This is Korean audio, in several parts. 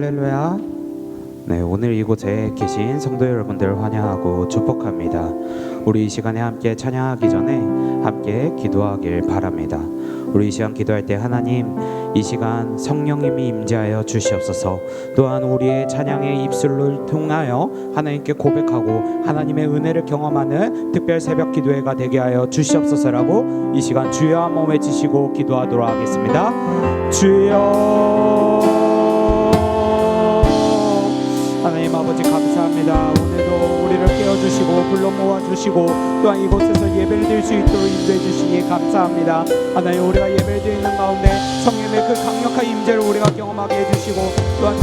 할렐루야. 네, 오늘 이곳에 계신 성도 여러분들 환영하고 축복합니다. 우리 이 시간에 함께 찬양하기 전에 함께 기도하길 바랍니다. 우리 이 시간 기도할 때 하나님, 이 시간 성령님이 임재하여 주시옵소서. 또한 우리의 찬양의 입술을 통하여 하나님께 고백하고 하나님의 은혜를 경험하는 특별 새벽 기도회가 되게 하여 주시옵소서라고 이 시간 주여 한번 외치시고 기도하도록 하겠습니다. 주여. 하나님 아버지 감사합니다. 오늘도 우리를 깨워주시고 불러 모아주시고 또한 이곳에서 예배를 드릴 수 있도록 인도해 주시니 감사합니다. 하나님, 우리가 예배를 드리는 가운데 성령의 그 강력한 임재를 우리가 경험하게 해주시고 또한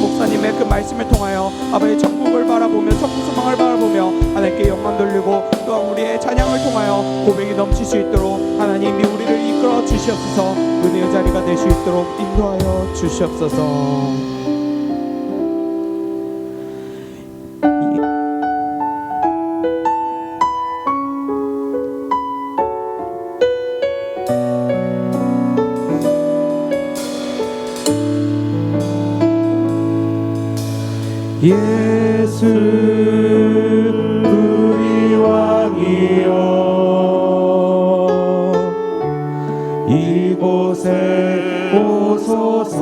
목사님의 그 말씀을 통하여 아버지 천국을 바라보며 천국 소망을 바라보며 하나님께 영광 돌리고 또한 우리의 찬양을 통하여 고백이 넘칠 수 있도록 하나님이 우리를 이끌어 주시옵소서. 은혜의 자리가 될 수 있도록 인도하여 주시옵소서. 예수 우리 왕이여, 이곳에 오소서.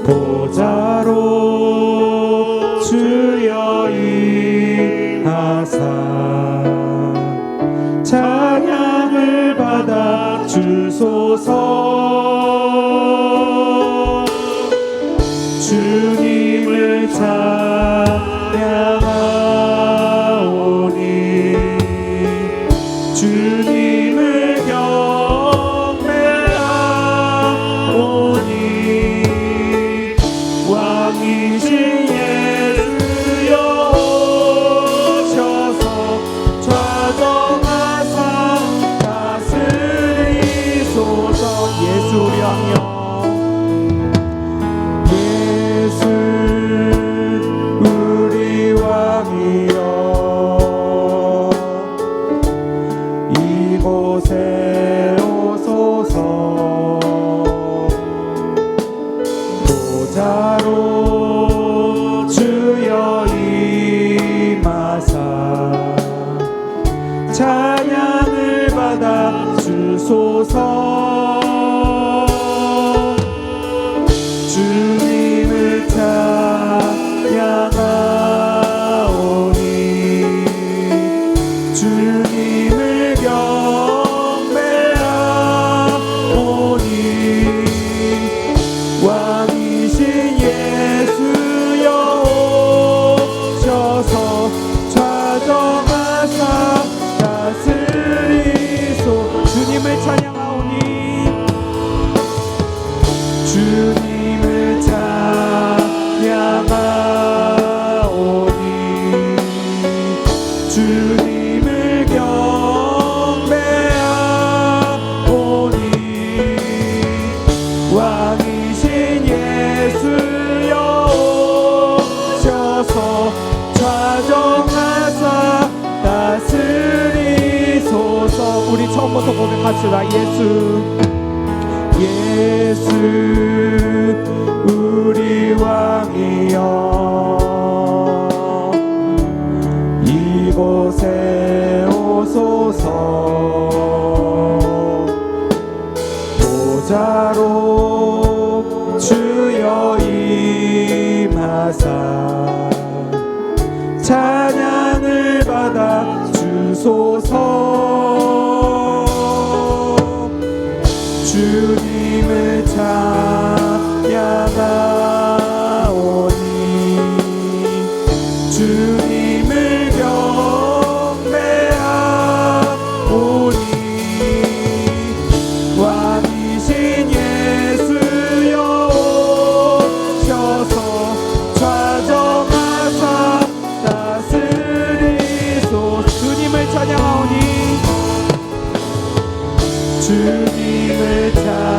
보좌로 주여 임하사 찬양을 받아 주소서. 주님을 찬양하오니 주님을 경배하오니 왕이신 예수여 오셔서 좌정하사 다스리소서. 예수 우리 왕이여, 이곳에 오소서. 보좌로 주여 임하사 찬양을 받아 주소서. 주님을 찬양하오니 주님을 경배하오니 왕이신 예수여 오셔서 좌정하사 다스리소. 주님을 찬양하오니 주님을 찬양하오니 주님을 경배하오니 왕이신 예수여 오셔서 좌정하사 다스리소서. 우리 처음부터 고백합시다. 예수 예수 우리 왕이여, 이곳에 오소서. 보좌로 주여 임하사 찬양을 받아 주소서. 주님을 찬양하오니 주님을 경배하오니 왕이신 예수여 오셔서 좌정하사 다스리소. 주님을 찬양하오니 주님을 찬양하오니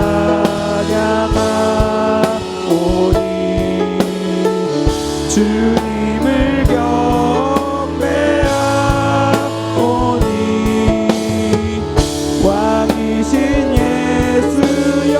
주님을 경배하오니 왕이신 예수여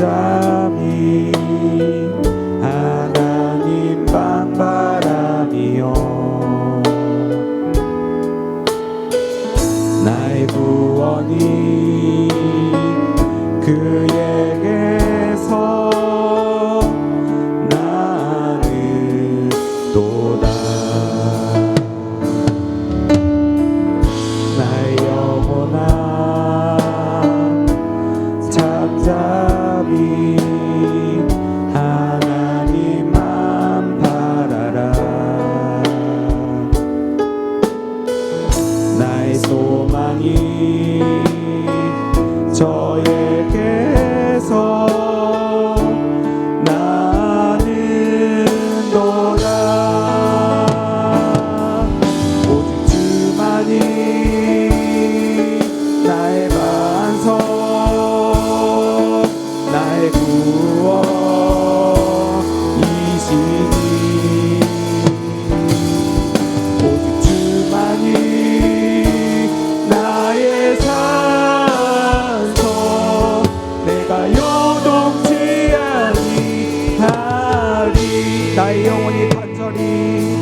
잠잠히 하나님 방바람이여 나의 구원이 그에게서 나는 도다 나의 영혼아 잠잠히 하나님만 바라라 나의 소망이 저에게서 나는 도다 오직 주만이 나의 반석 나의 구원이시니 오직 주만이 나의 산소 내가 요동치 아니하리 나의 영혼이 간절히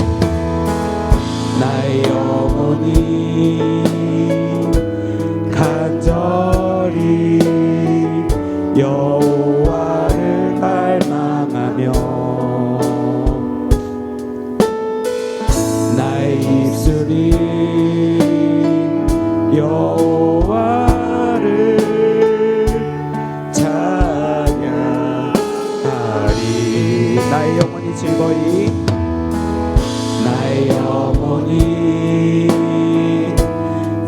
나의 영혼이 간절히 여호와를 갈망하며 나의 입술이 여호와를 찬양하리 나의 영혼이 즐거이 나의 영혼이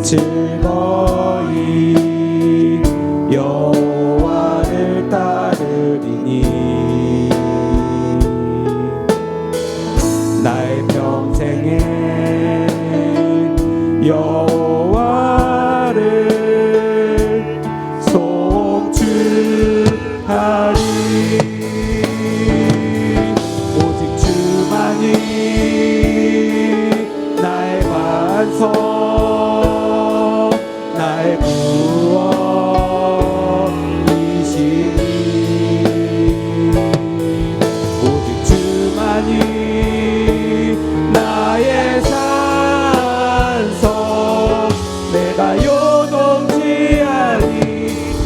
즐거이 여호와를 따르리니 나의 평생에 여호와를 송축하리 오직 주만이 나의 반석 나의 구원이시니 오직 주만이 나의 산성 내가 요동치 아니하리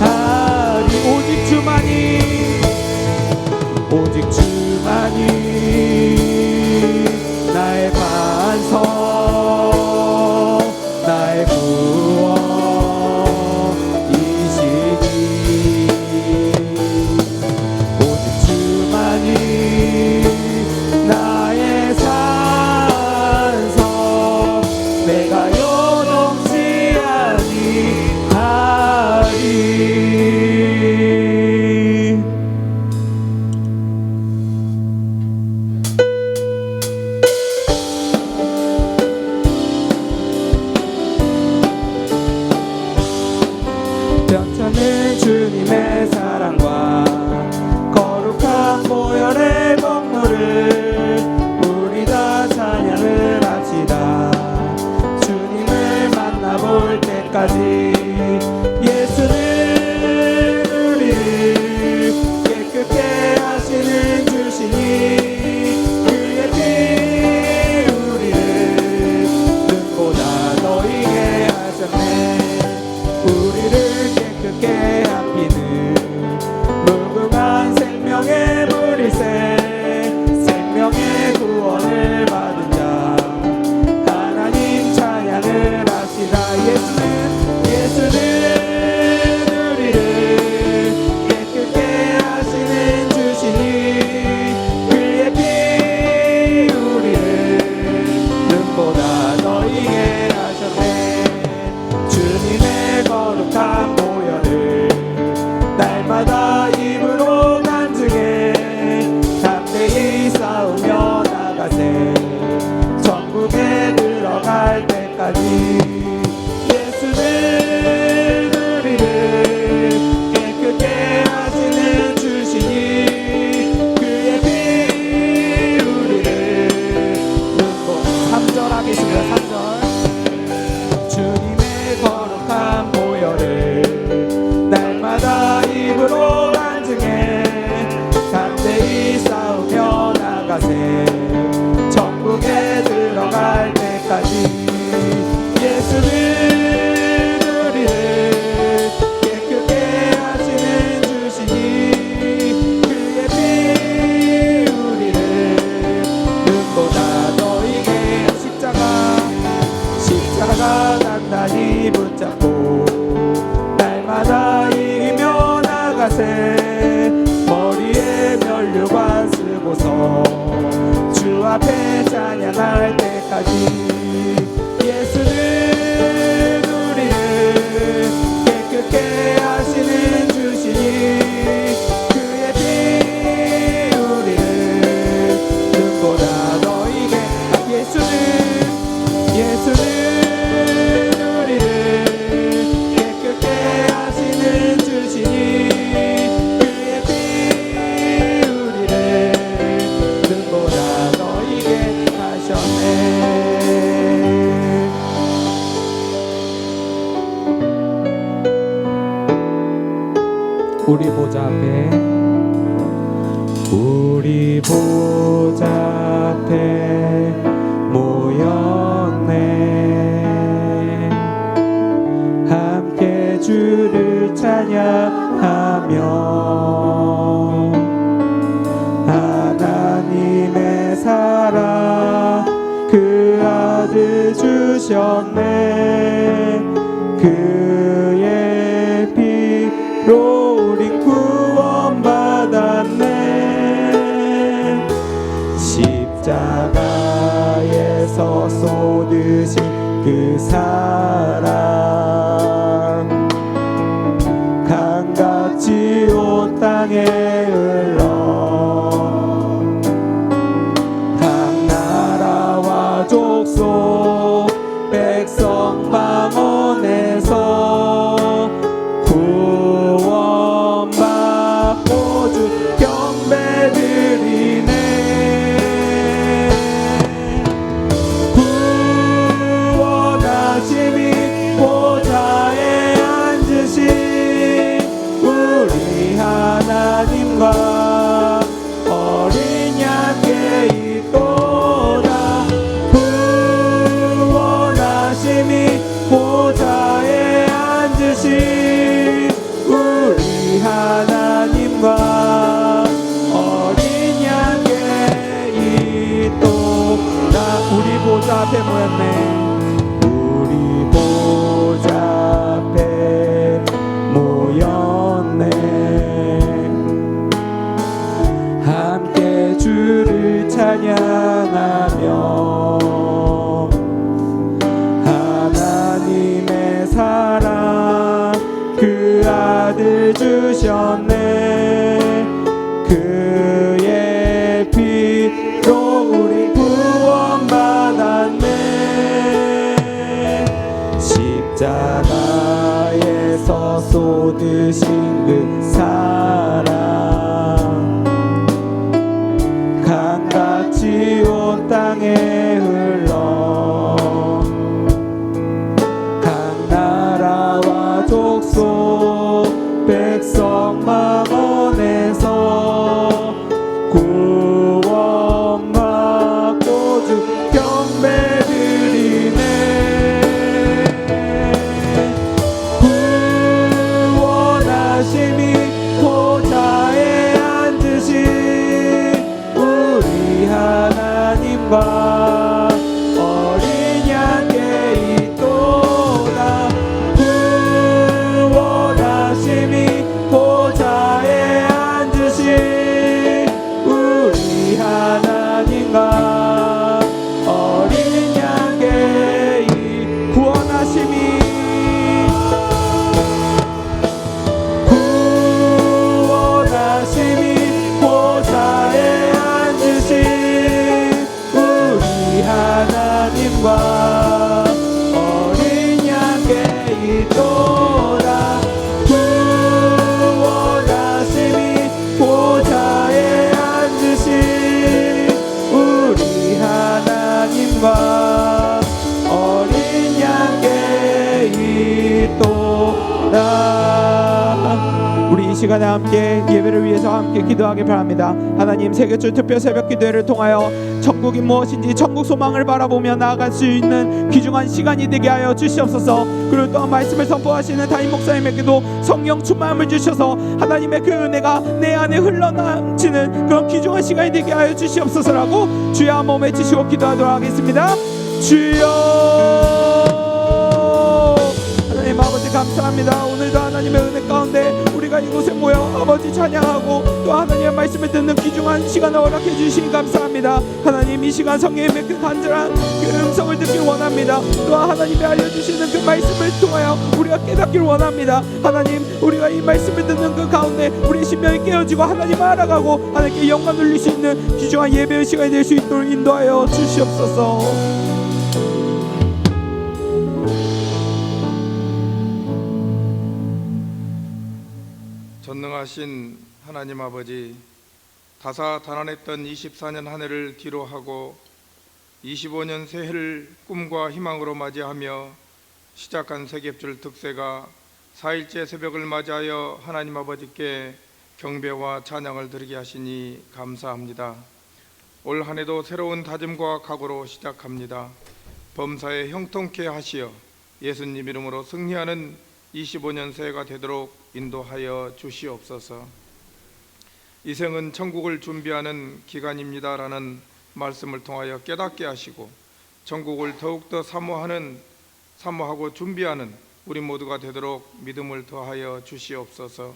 오직 주만이 나의 반석 나의 구원이시니 오직 주만이 나의 산성 내가 요동치 아니하리 변찮은 주님의 사랑과 거룩한 보혈의 공로를 우리 다 찬양을 합시다 주님을 만나볼 때까지 예수는 우리를 깨끗게 하시는 주시니 그의 피 우리를 눈보다 너희게 하셨네 우리를 깨끗게 합히는 무궁한 생명의 물일새 생명의 구원을 받은 자 하나님 찬양을 합시다 예수는 우리를 깨끗게 하시는 주시니 그의 피 하지. 예수는 우리를 깨끗게 하시는 주시니 그의 피 우리를 눈보다 너희게 예수는 우리를 깨끗게 하시는 주시니 그의 피 우리를 눈보다 너희게 하셨네. 우리 보좌 앞에 우리 보좌 앞에 모였네. 함께 주를 찬양하며 하나님의 사랑 그 아들 주셨네. 그의 피로 우린 구원받았네. 십자가에서 쏟으신 그 사랑 강같이 온 땅에 흘러 각 나라와 족속 백성 방언에서 구원받고 주 경배드리네. 구원하심이 보좌에 앉으신 우리 하나님과 어린 양께 있도다. 구원하심이 보좌에 앉으신 우리 하나님과 어린 양께 있도다. 우리 보좌 앞에 모였네. 우리 보좌 앞에 모였네. 함께 주를 찬양하며 하나님의 사랑 그 아들 주셨네. 그의 피로 우리 구원받았네. 십자가에서 쏟으신 그 사랑 강같이 온 땅에 흘러 각 나라와 족속 백성 망원에서 구원받고 주 경배드리네. 구원하심이 보좌에 앉으신 우리 하나님과 어린 양께 있도다. 구원하심이 보좌에 앉으신 우리 하나님과 어린 양께 구원하심이 보좌에 앉으신 우리 하나님과 어린 양께 있도다. 구원하심이 보좌에 앉으신 우리 하나님과 어린 양께 있도다. 우리 이 시간에 함께 예배를 위해서 함께 기도하길 바랍니다. 하나님, 세계주 특별 새벽 기도회를 통하여 천국이 무엇인지 천국 소망을 바라보며 나아갈 수 있는 귀중한 시간이 되게 하여 주시옵소서. 그리고 또한 말씀을 선포하시는 담임 목사님에게도 성령 충만함을 주셔서 하나님의 그 은혜가 내 안에 흘러넘치는 그런 귀중한 시간이 되게 하여 주시옵소서라고 주의 한 몸에 지시고 기도하도록 하겠습니다. 주여, 하나님 아버지 감사합니다. 오늘도 하나님의 은혜 가운데 우리 우리가 이곳에 모여 아버지 찬양하고 또 하나님의 말씀을 듣는 귀중한 시간을 허락해 주시니 감사합니다. 하나님, 이 시간 성령님의 그 간절한 그 음성을 듣길 원합니다. 또한 하나님이 알려주시는 그 말씀을 통하여 우리가 깨닫길 원합니다. 하나님, 우리가 이 말씀을 듣는 그 가운데 우리 심령이 깨어지고 하나님을 알아가고 하나님께 영광 돌릴 수 있는 귀중한 예배의 시간이 될 수 있도록 인도하여 주시옵소서. 전능하신 하나님 아버지, 다사다난했던 24년 한 해를 뒤로하고 25년 새해를 꿈과 희망으로 맞이하며 시작한 세겹줄 득세가 4일째 새벽을 맞이하여 하나님 아버지께 경배와 찬양을 드리게 하시니 감사합니다. 올 한 해도 새로운 다짐과 각오로 시작합니다. 범사에 형통케 하시어 예수님 이름으로 승리하는 25년 새해가 되도록 인도하여 주시옵소서. 이 생은 천국을 준비하는 기간입니다라는 말씀을 통하여 깨닫게 하시고 천국을 더욱더 사모하고 준비하는 우리 모두가 되도록 믿음을 더하여 주시옵소서.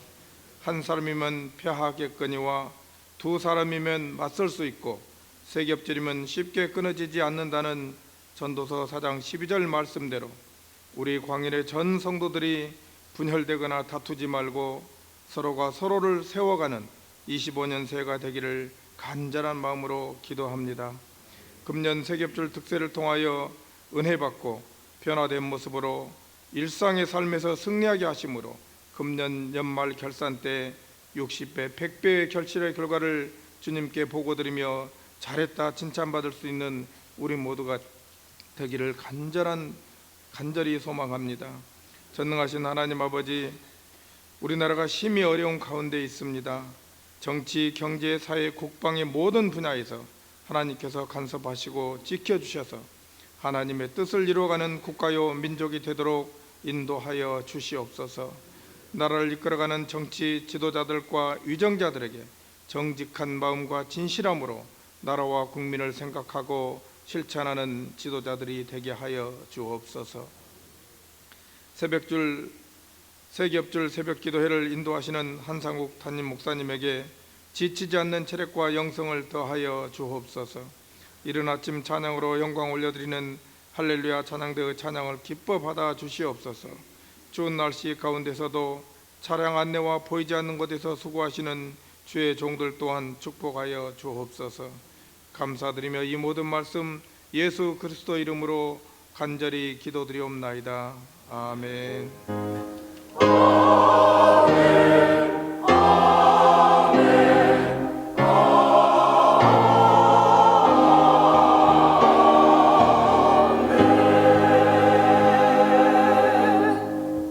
한 사람이면 패하겠거니와 두 사람이면 맞설 수 있고 세 겹질이면 쉽게 끊어지지 않는다는 전도서 4장 12절 말씀대로 우리 광일의 전 성도들이 분열되거나 다투지 말고 서로가 서로를 세워가는 25년 새해가 되기를 간절한 마음으로 기도합니다. 금년 세겹줄 득세를 통하여 은혜 받고 변화된 모습으로 일상의 삶에서 승리하게 하심으로 금년 연말 결산 때 60배, 100배의 결실의 결과를 주님께 보고드리며 잘했다 칭찬받을 수 있는 우리 모두가 되기를 간절히 소망합니다. 전능하신 하나님 아버지, 우리나라가 심히 어려운 가운데 있습니다. 정치, 경제, 사회, 국방의 모든 분야에서 하나님께서 간섭하시고 지켜주셔서 하나님의 뜻을 이루어가는 국가요 민족이 되도록 인도하여 주시옵소서. 나라를 이끌어가는 정치 지도자들과 위정자들에게 정직한 마음과 진실함으로 나라와 국민을 생각하고 실천하는 지도자들이 되게 하여 주옵소서. 세겹줄 새벽 기도회를 인도하시는 한상욱 담임 목사님에게 지치지 않는 체력과 영성을 더하여 주옵소서. 이른 아침 찬양으로 영광 올려드리는 할렐루야 찬양대의 찬양을 기뻐 받아 주시옵소서. 추운 날씨 가운데서도 차량 안내와 보이지 않는 곳에서 수고하시는 주의 종들 또한 축복하여 주옵소서. 감사드리며 이 모든 말씀 예수 그리스도 이름으로 간절히 기도드리옵나이다. 아멘.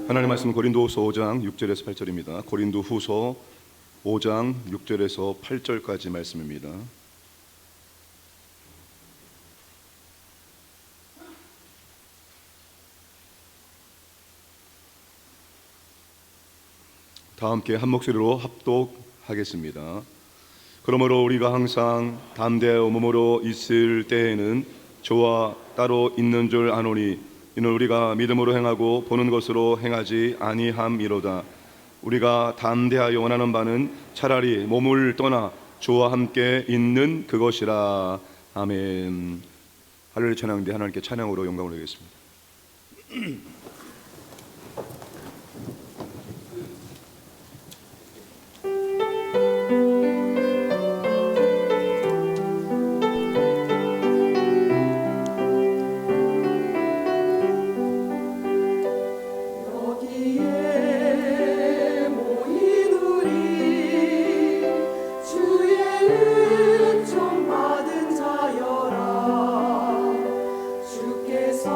하나님 말씀 고린도후서 5장 6절에서 8절입니다. 고린도후서 5장 6절에서 8절까지 말씀입니다. 다 함께 한 목소리로 합독하겠습니다. 그러므로 우리가 항상 담대하여 몸으로 있을 때에는 저와 따로 있는 줄 아노니 이는 우리가 믿음으로 행하고 보는 것으로 행하지 아니함이로다. 우리가 담대하여 원하는 바는 차라리 몸을 떠나 주와 함께 있는 그것이라. 아멘. 할렐루야 찬양대 하나님께 찬양으로 영광을 드리겠습니다. 주께서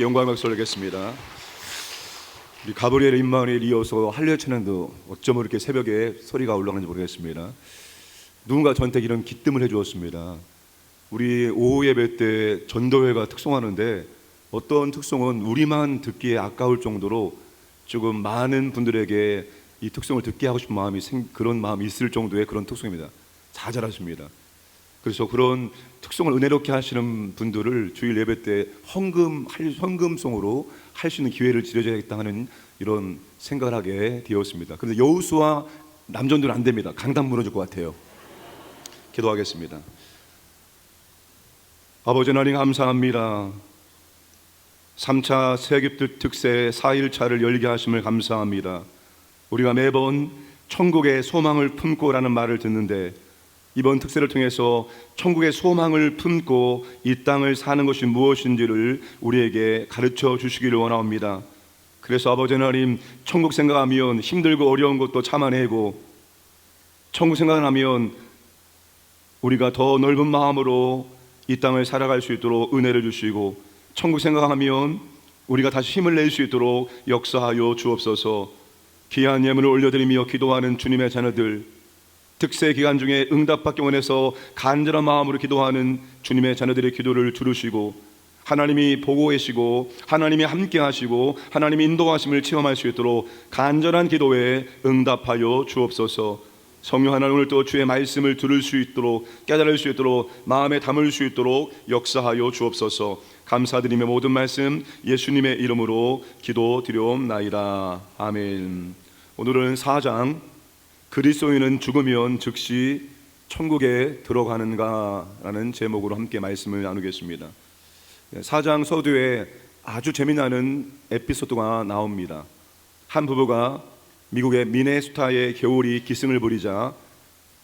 하나님께 영광 박수 올리겠습니다. 우리 가브리엘 임마누엘 이어서 할렐루야 찬양도 어쩜 이렇게 새벽에 소리가 올라가는지 모르겠습니다. 누군가 저한테 이런 기뜸을 해주었습니다. 우리 오후 예배 때 전도회가 특송하는데 어떤 특송은 우리만 듣기에 아까울 정도로 조금 많은 분들에게 이 특송을 듣게 하고 싶은 그런 마음이 있을 정도의 그런 특송입니다. 잘하십니다. 그래서 그런 특송을 은혜롭게 하시는 분들을 주일 예배 때 헌금송으로 할 수 있는 기회를 드려야겠다 하는 이런 생각을 하게 되었습니다. 그런데 여우수와 남전도는 안 됩니다. 강당 무너질 것 같아요. 기도하겠습니다. 아버지 하나님 감사합니다. 3차 세계급 특세 4일차를 열게 하심을 감사합니다. 우리가 매번 천국의 소망을 품고라는 말을 듣는데 이번 특세를 통해서 천국의 소망을 품고 이 땅을 사는 것이 무엇인지를 우리에게 가르쳐 주시기를 원합니다. 그래서 아버지 하나님, 천국 생각하면 힘들고 어려운 것도 참아내고, 천국 생각하면 우리가 더 넓은 마음으로 이 땅을 살아갈 수 있도록 은혜를 주시고, 천국 생각하면 우리가 다시 힘을 낼 수 있도록 역사하여 주옵소서. 귀한 예물을 올려드리며 기도하는 주님의 자녀들, 특세 기간 중에 응답받기 원해서 간절한 마음으로 기도하는 주님의 자녀들의 기도를 들으시고 하나님이 보고 계시고 하나님이 함께 하시고 하나님이 인도하심을 체험할 수 있도록 간절한 기도에 응답하여 주옵소서. 성령 하나님, 오늘 또 주의 말씀을 들을 수 있도록 깨달을 수 있도록 마음에 담을 수 있도록 역사하여 주옵소서. 감사드리며 모든 말씀 예수님의 이름으로 기도드려옵나이다. 아멘. 오늘은 4장 그리스도인은 죽으면 즉시 천국에 들어가는가라는 제목으로 함께 말씀을 나누겠습니다. 4장 서두에 아주 재미나는 에피소드가 나옵니다. 한 부부가 미국의 미네소타의 겨울이 기승을 부리자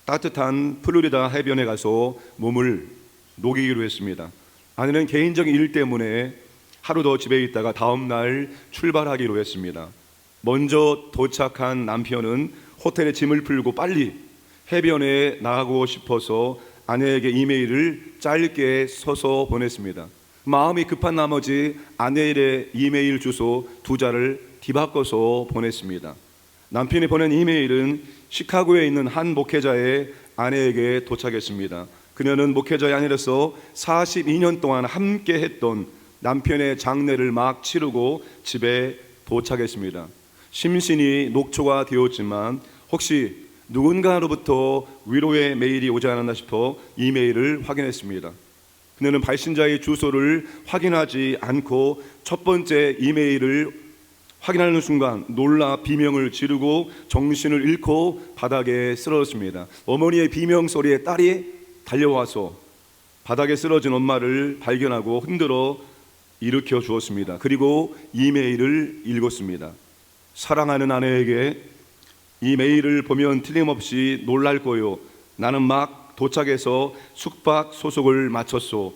따뜻한 플로리다 해변에 가서 몸을 녹이기로 했습니다. 아내는 개인적인 일 때문에 하루 더 집에 있다가 다음 날 출발하기로 했습니다. 먼저 도착한 남편은 호텔에 짐을 풀고 빨리 해변에 나가고 싶어서 아내에게 이메일을 짧게 써서 보냈습니다. 마음이 급한 나머지 아내의 이메일 주소 2자를 뒤바꿔서 보냈습니다. 남편이 보낸 이메일은 시카고에 있는 한 목회자의 아내에게 도착했습니다. 그녀는 목회자의 아내로서 42년 동안 함께 했던 남편의 장례를 막 치르고 집에 도착했습니다. 심신이 녹초가 되었지만 혹시 누군가로부터 위로의 메일이 오지 않았나 싶어 이메일을 확인했습니다. 그녀는 발신자의 주소를 확인하지 않고 첫 번째 이메일을 확인하는 순간 놀라 비명을 지르고 정신을 잃고 바닥에 쓰러졌습니다. 어머니의 비명 소리에 딸이 달려와서 바닥에 쓰러진 엄마를 발견하고 흔들어 일으켜 주었습니다. 그리고 이메일을 읽었습니다. 사랑하는 아내에게 이 메일을 보면 틀림없이 놀랄 거요. 나는 막 도착해서 숙박 소속을 마쳤소.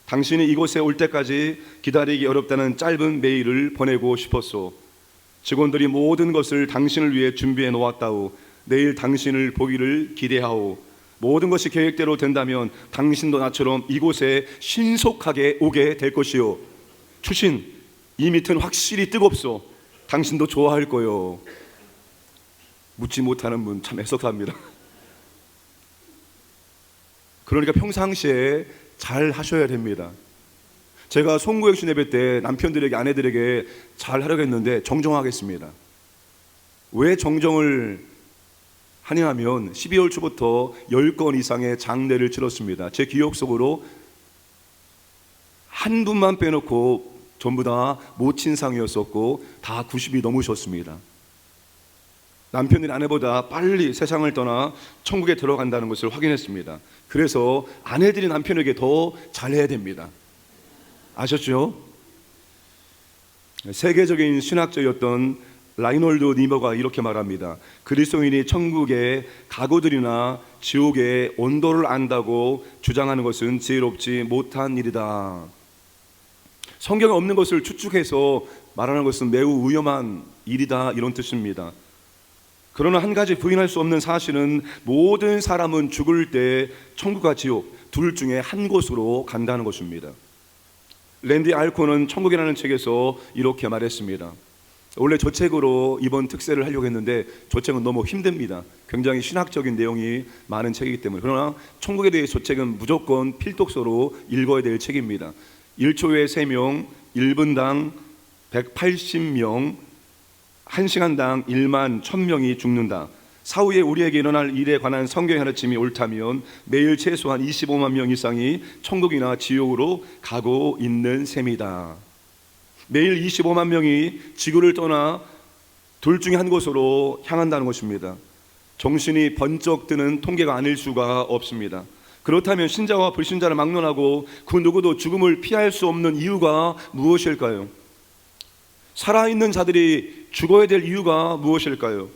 당신이 이곳에 올 때까지 기다리기 어렵다는 짧은 메일을 보내고 싶었소. 직원들이 모든 것을 당신을 위해 준비해 놓았다오. 내일 당신을 보기를 기대하오. 모든 것이 계획대로 된다면 당신도 나처럼 이곳에 신속하게 오게 될 것이오. 추신, 이 밑은 확실히 뜨겁소. 당신도 좋아할 거요. 묻지 못하는 분 참 애석합니다. 그러니까 평상시에 잘 하셔야 됩니다. 제가 송구역신 예배 때 남편들에게 아내들에게 잘 하려고 했는데 정정하겠습니다. 왜 정정을 하냐면 12월 초부터 10건 이상의 장례를 치렀습니다. 제 기억 속으로 한 분만 빼놓고 전부 다 모친상이었었고 다 90이 넘으셨습니다. 남편이 아내보다 빨리 세상을 떠나 천국에 들어간다는 것을 확인했습니다. 그래서 아내들이 남편에게 더 잘해야 됩니다. 아셨죠? 세계적인 신학자였던 라이놀드 니머가 이렇게 말합니다. 그리스도인이 천국의 가구들이나 지옥의 온도를 안다고 주장하는 것은 지혜롭지 못한 일이다. 성경에 없는 것을 추측해서 말하는 것은 매우 위험한 일이다, 이런 뜻입니다. 그러나 한 가지 부인할 수 없는 사실은 모든 사람은 죽을 때 천국과 지옥 둘 중에 한 곳으로 간다는 것입니다. 랜디 알코는 천국이라는 책에서 이렇게 말했습니다. 원래 저 책으로 이번 특세를 하려고 했는데 저 책은 너무 힘듭니다. 굉장히 신학적인 내용이 많은 책이기 때문에. 그러나 천국에 대해 저 책은 무조건 필독서로 읽어야 될 책입니다. 1초에 3명, 1분당 180명, 1시간당 1만 1000명이 죽는다. 사후에 우리에게 일어날 일에 관한 성경의 가르침이 옳다면 매일 최소한 25만 명 이상이 천국이나 지옥으로 가고 있는 셈이다. 매일 25만 명이 지구를 떠나 둘 중에 한 곳으로 향한다는 것입니다. 정신이 번쩍 드는 통계가 아닐 수가 없습니다. 그렇다면 신자와 불신자를 막론하고 그 누구도 죽음을 피할 수 없는 이유가 무엇일까요? 살아있는 자들이 죽어야 될 이유가 무엇일까요?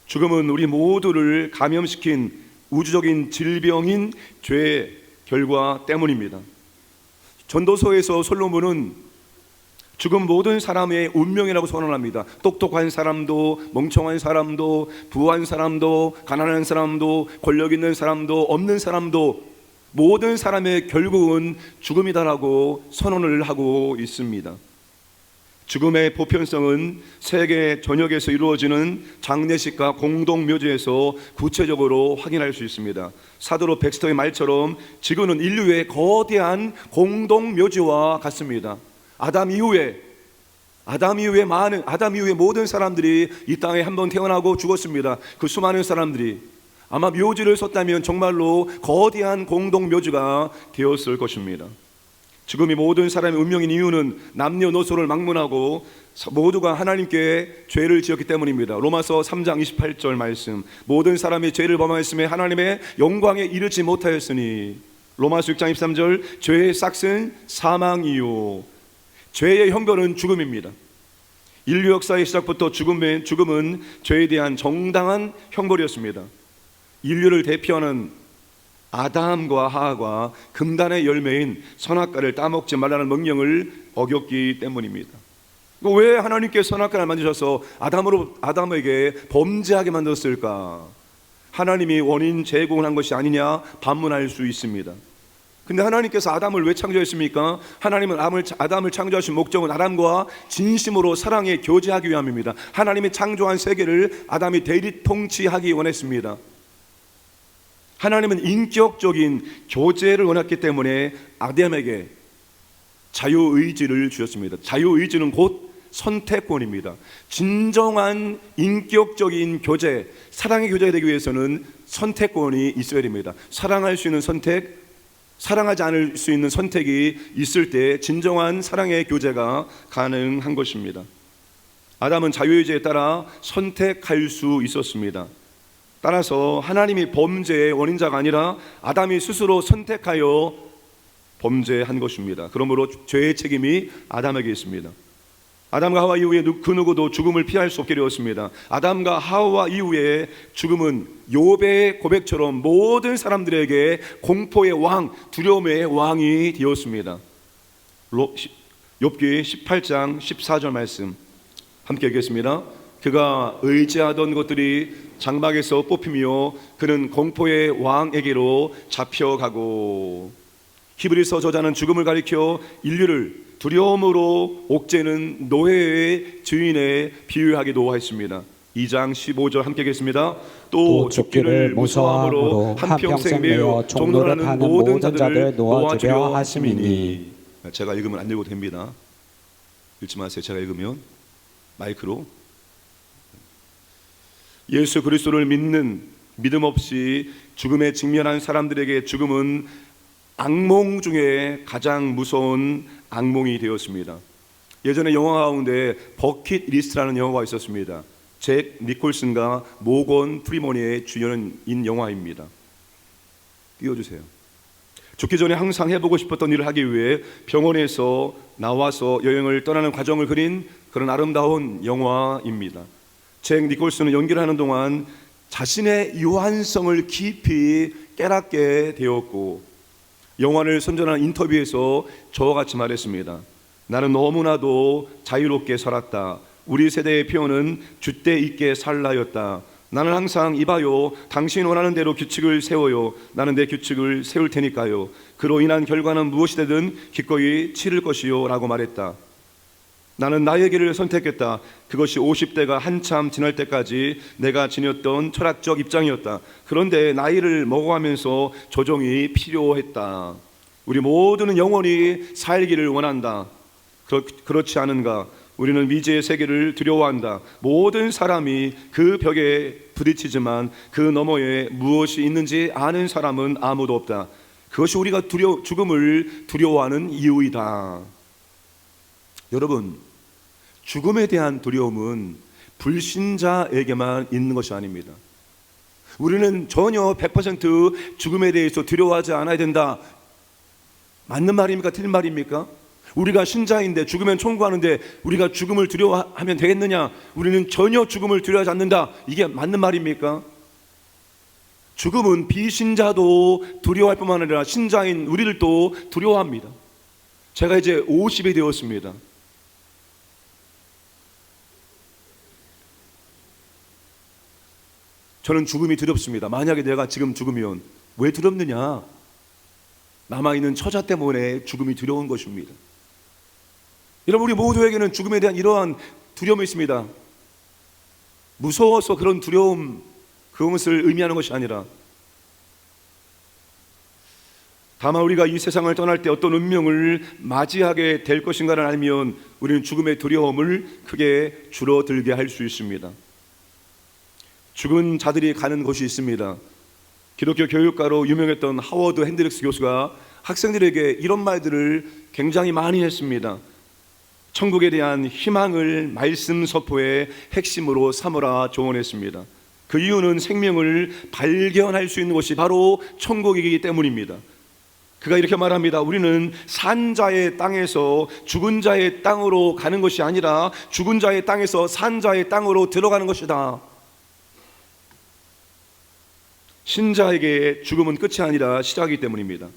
죽음은 우리 모두를 감염시킨 우주적인 질병인 죄의 결과 때문입니다. 전도서에서 솔로몬은 죽은 모든 사람의 운명이라고 선언합니다. 똑똑한 사람도, 멍청한 사람도, 부한 사람도, 가난한 사람도, 권력 있는 사람도, 없는 사람도 모든 사람의 결국은 죽음이다라고 선언을 하고 있습니다. 죽음의 보편성은 세계 전역에서 이루어지는 장례식과 공동묘지에서 구체적으로 확인할 수 있습니다. 사도 백스터의 말처럼 지구는 인류의 거대한 공동묘지와 같습니다. 아담 이후에 모든 사람들이 이 땅에 한번 태어나고 죽었습니다. 그 수많은 사람들이 아마 묘지를 섰다면 정말로 거대한 공동묘지가 되었을 것입니다. 죽음이 모든 사람의 운명인 이유는 남녀노소를 막론하고 모두가 하나님께 죄를 지었기 때문입니다. 로마서 3장 28절 말씀, 모든 사람이 죄를 범하였음에 하나님의 영광에 이르지 못하였으니. 로마서 6장 23절, 죄의 싹은 사망이요 죄의 형벌은 죽음입니다. 인류 역사의 시작부터 죽음은 죄에 대한 정당한 형벌이었습니다. 인류를 대표하는 아담과 하와가 금단의 열매인 선악과를 따먹지 말라는 명령을 어겼기 때문입니다. 왜 하나님께 선악과를 만드셔서 아담에게 범죄하게 만들었을까? 하나님이 원인 제공한 것이 아니냐 반문할 수 있습니다. 근데 하나님께서 아담을 왜 창조했습니까? 하나님은 아담을 창조하신 목적은 아담과 진심으로 사랑에 교제하기 위함입니다. 하나님이 창조한 세계를 아담이 대리 통치하기 원했습니다. 하나님은 인격적인 교제를 원했기 때문에 아담에게 자유의지를 주셨습니다. 자유의지는 곧 선택권입니다. 진정한 인격적인 교제, 사랑의 교제가 되기 위해서는 선택권이 있어야 됩니다. 사랑할 수 있는 선택, 사랑하지 않을 수 있는 선택이 있을 때 진정한 사랑의 교제가 가능한 것입니다. 아담은 자유의지에 따라 선택할 수 있었습니다. 따라서 하나님이 범죄의 원인자가 아니라 아담이 스스로 선택하여 범죄한 것입니다. 그러므로 죄의 책임이 아담에게 있습니다. 아담과 하와 이후에 그 누구도 죽음을 피할 수 없게 되었습니다. 아담과 하와 이후에 죽음은 욥의 고백처럼 모든 사람들에게 공포의 왕, 두려움의 왕이 되었습니다. 욥기 18장 14절 말씀 함께 읽겠습니다. 그가 의지하던 것들이 장막에서 뽑히며 그는 공포의 왕에게로 잡혀가고. 히브리서 저자는 죽음을 가리켜 인류를 두려움으로 옥죄는 노예의 주인에 비유하기도 했습니다. 2장 15절 함께 읽겠습니다. 또 죽기를 무서워함으로 한평생 매여 종노릇하는 모든 자들을 놓아주려 하심이니. 제가 읽으면 안 읽어도 됩니다. 읽지 마세요. 제가 읽으면 마이크로. 예수 그리스도를 믿는 믿음 없이 죽음에 직면한 사람들에게 죽음은 악몽 중에 가장 무서운 악몽이 되었습니다. 예전에 영화 가운데 버킷 리스트라는 영화가 있었습니다. 잭 니콜슨과 모건 프리먼의 주연인 영화입니다. 띄워주세요. 죽기 전에 항상 해보고 싶었던 일을 하기 위해 병원에서 나와서 여행을 떠나는 과정을 그린 그런 아름다운 영화입니다. 잭 니콜슨은 연기를 하는 동안 자신의 유한성을 깊이 깨닫게 되었고, 영화를 선전한 인터뷰에서 저와 같이 말했습니다. 나는 너무나도 자유롭게 살았다. 우리 세대의 표현은 줏대 있게 살라였다. 나는 항상 이봐요, 당신 원하는 대로 규칙을 세워요. 나는 내 규칙을 세울 테니까요. 그로 인한 결과는 무엇이 되든 기꺼이 치를 것이요 라고 말했다. 나는 나의 길을 선택했다. 그것이 50대가 한참 지날 때까지 내가 지녔던 철학적 입장이었다. 그런데 나이를 먹어가면서 조정이 필요했다. 우리 모두는 영원히 살기를 원한다. 그렇지 않은가? 우리는 미지의 세계를 두려워한다. 모든 사람이 그 벽에 부딪히지만 그 너머에 무엇이 있는지 아는 사람은 아무도 없다. 그것이 우리가 죽음을 두려워하는 이유이다. 여러분, 죽음에 대한 두려움은 불신자에게만 있는 것이 아닙니다. 우리는 전혀 100% 죽음에 대해서 두려워하지 않아야 된다. 맞는 말입니까? 틀린 말입니까? 우리가 신자인데 죽으면 청구하는데 우리가 죽음을 두려워하면 되겠느냐? 우리는 전혀 죽음을 두려워하지 않는다. 이게 맞는 말입니까? 죽음은 비신자도 두려워할 뿐만 아니라 신자인 우리들도 두려워합니다. 제가 이제 50이 되었습니다. 저는 죽음이 두렵습니다. 만약에 내가 지금 죽으면 왜 두렵느냐? 남아있는 처자 때문에 죽음이 두려운 것입니다. 여러분, 우리 모두에게는 죽음에 대한 이러한 두려움이 있습니다. 무서워서 그런 두려움, 그것을 의미하는 것이 아니라 다만 우리가 이 세상을 떠날 때 어떤 운명을 맞이하게 될 것인가를 알면 우리는 죽음의 두려움을 크게 줄어들게 할 수 있습니다. 죽은 자들이 가는 곳이 있습니다. 기독교 교육가로 유명했던 하워드 핸드릭스 교수가 학생들에게 이런 말들을 굉장히 많이 했습니다. 천국에 대한 희망을 말씀 서포의 핵심으로 삼으라 조언했습니다. 그 이유는 생명을 발견할 수 있는 곳이 바로 천국이기 때문입니다. 그가 이렇게 말합니다. 우리는 산 자의 땅에서 죽은 자의 땅으로 가는 것이 아니라 죽은 자의 땅에서 산 자의 땅으로 들어가는 것이다. 신자에게 죽음은 끝이 아니라 시작이기 때문입니다.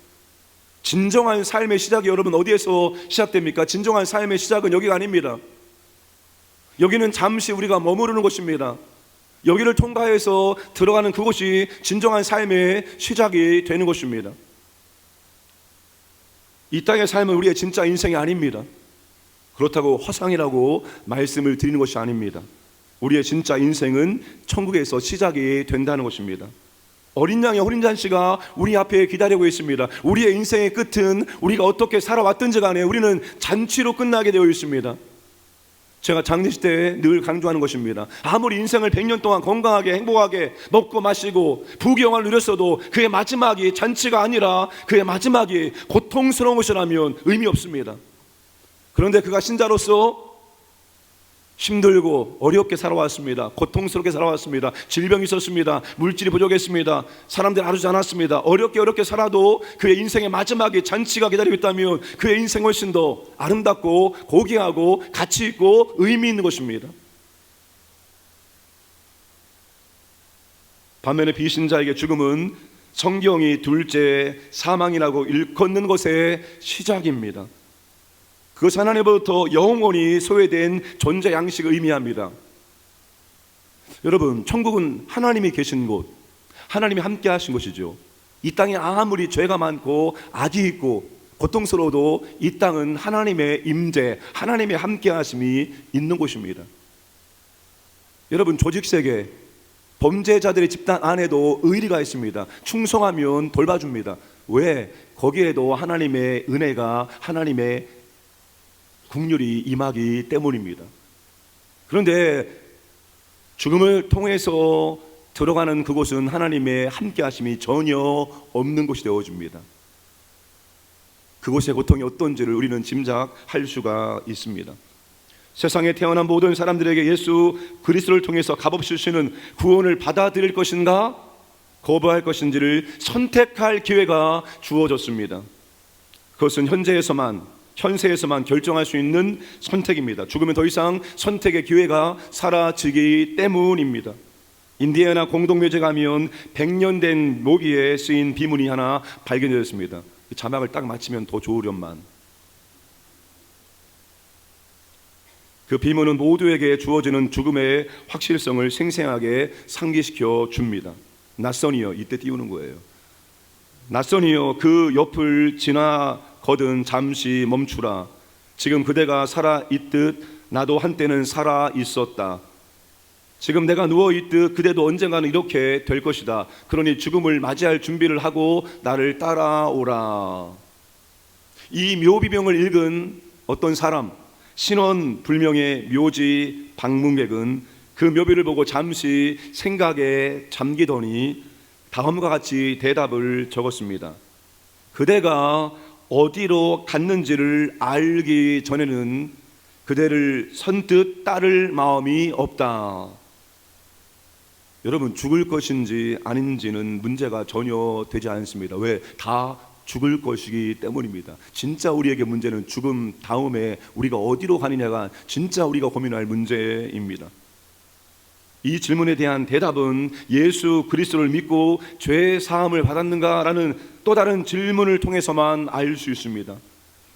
진정한 삶의 시작이 여러분 어디에서 시작됩니까? 진정한 삶의 시작은 여기가 아닙니다. 여기는 잠시 우리가 머무르는 곳입니다. 여기를 통과해서 들어가는 그곳이 진정한 삶의 시작이 되는 것입니다. 이 땅의 삶은 우리의 진짜 인생이 아닙니다. 그렇다고 허상이라고 말씀을 드리는 것이 아닙니다. 우리의 진짜 인생은 천국에서 시작이 된다는 것입니다. 어린 양의 어린 잔치가 우리 앞에 기다리고 있습니다. 우리의 인생의 끝은 우리가 어떻게 살아왔든지 간에 우리는 잔치로 끝나게 되어 있습니다. 제가 장례식 때 늘 강조하는 것입니다. 아무리 인생을 100년 동안 건강하게 행복하게 먹고 마시고 부귀영화를 누렸어도 그의 마지막이 잔치가 아니라 그의 마지막이 고통스러운 것이라면 의미 없습니다. 그런데 그가 신자로서 힘들고 어렵게 살아왔습니다. 고통스럽게 살아왔습니다. 질병이 있었습니다. 물질이 부족했습니다. 사람들이 아르지 않았습니다. 어렵게 살아도 그의 인생의 마지막에 잔치가 기다리고 있다면 그의 인생은 훨씬 더 아름답고 고귀하고 가치 있고 의미 있는 것입니다. 반면에 비신자에게 죽음은 성경이 둘째 사망이라고 일컫는 것의 시작입니다. 그것은 하나님으로부터 영원히 소외된 존재 양식을 의미합니다. 여러분, 천국은 하나님이 계신 곳, 하나님이 함께 하신 곳이죠. 이 땅에 아무리 죄가 많고 악이 있고 고통스러워도 이 땅은 하나님의 임재, 하나님의 함께 하심이 있는 곳입니다. 여러분, 조직세계, 범죄자들의 집단 안에도 의리가 있습니다. 충성하면 돌봐줍니다. 왜? 거기에도 하나님의 은혜가, 하나님의 긍휼이 임하기 때문입니다. 그런데 죽음을 통해서 들어가는 그곳은 하나님의 함께 하심이 전혀 없는 곳이 되어집니다. 그곳의 고통이 어떤지를 우리는 짐작할 수가 있습니다. 세상에 태어난 모든 사람들에게 예수 그리스도를 통해서 값없이 주시는 구원을 받아들일 것인가 거부할 것인지를 선택할 기회가 주어졌습니다. 그것은 현세에서만 결정할 수 있는 선택입니다. 죽으면 더 이상 선택의 기회가 사라지기 때문입니다. 인디애나 공동묘지에 가면 100년 된 모기에 쓰인 비문이 하나 발견되었습니다. 자막을 딱 맞추면 더 좋으련만. 그 비문은 모두에게 주어지는 죽음의 확실성을 생생하게 상기시켜 줍니다. 낯선이여, 이때 띄우는 거예요. 낯선이여, 그 옆을 지나거든 잠시 멈추라. 지금 그대가 살아 있듯 나도 한때는 살아 있었다. 지금 내가 누워 있듯 그대도 언젠가는 이렇게 될 것이다. 그러니 죽음을 맞이할 준비를 하고 나를 따라오라. 이 묘비명을 읽은 어떤 사람, 신원 불명의 묘지 방문객은 그 묘비를 보고 잠시 생각에 잠기더니 다음과 같이 대답을 적었습니다. 그대가 어디로 갔는지를 알기 전에는 그대를 선뜻 따를 마음이 없다. 여러분, 죽을 것인지 아닌지는 문제가 전혀 되지 않습니다. 왜? 다 죽을 것이기 때문입니다. 진짜 우리에게 문제는 죽음 다음에 우리가 어디로 가느냐가 진짜 우리가 고민할 문제입니다. 이 질문에 대한 대답은 예수 그리스도를 믿고 죄 사함을 받았는가라는 또 다른 질문을 통해서만 알 수 있습니다.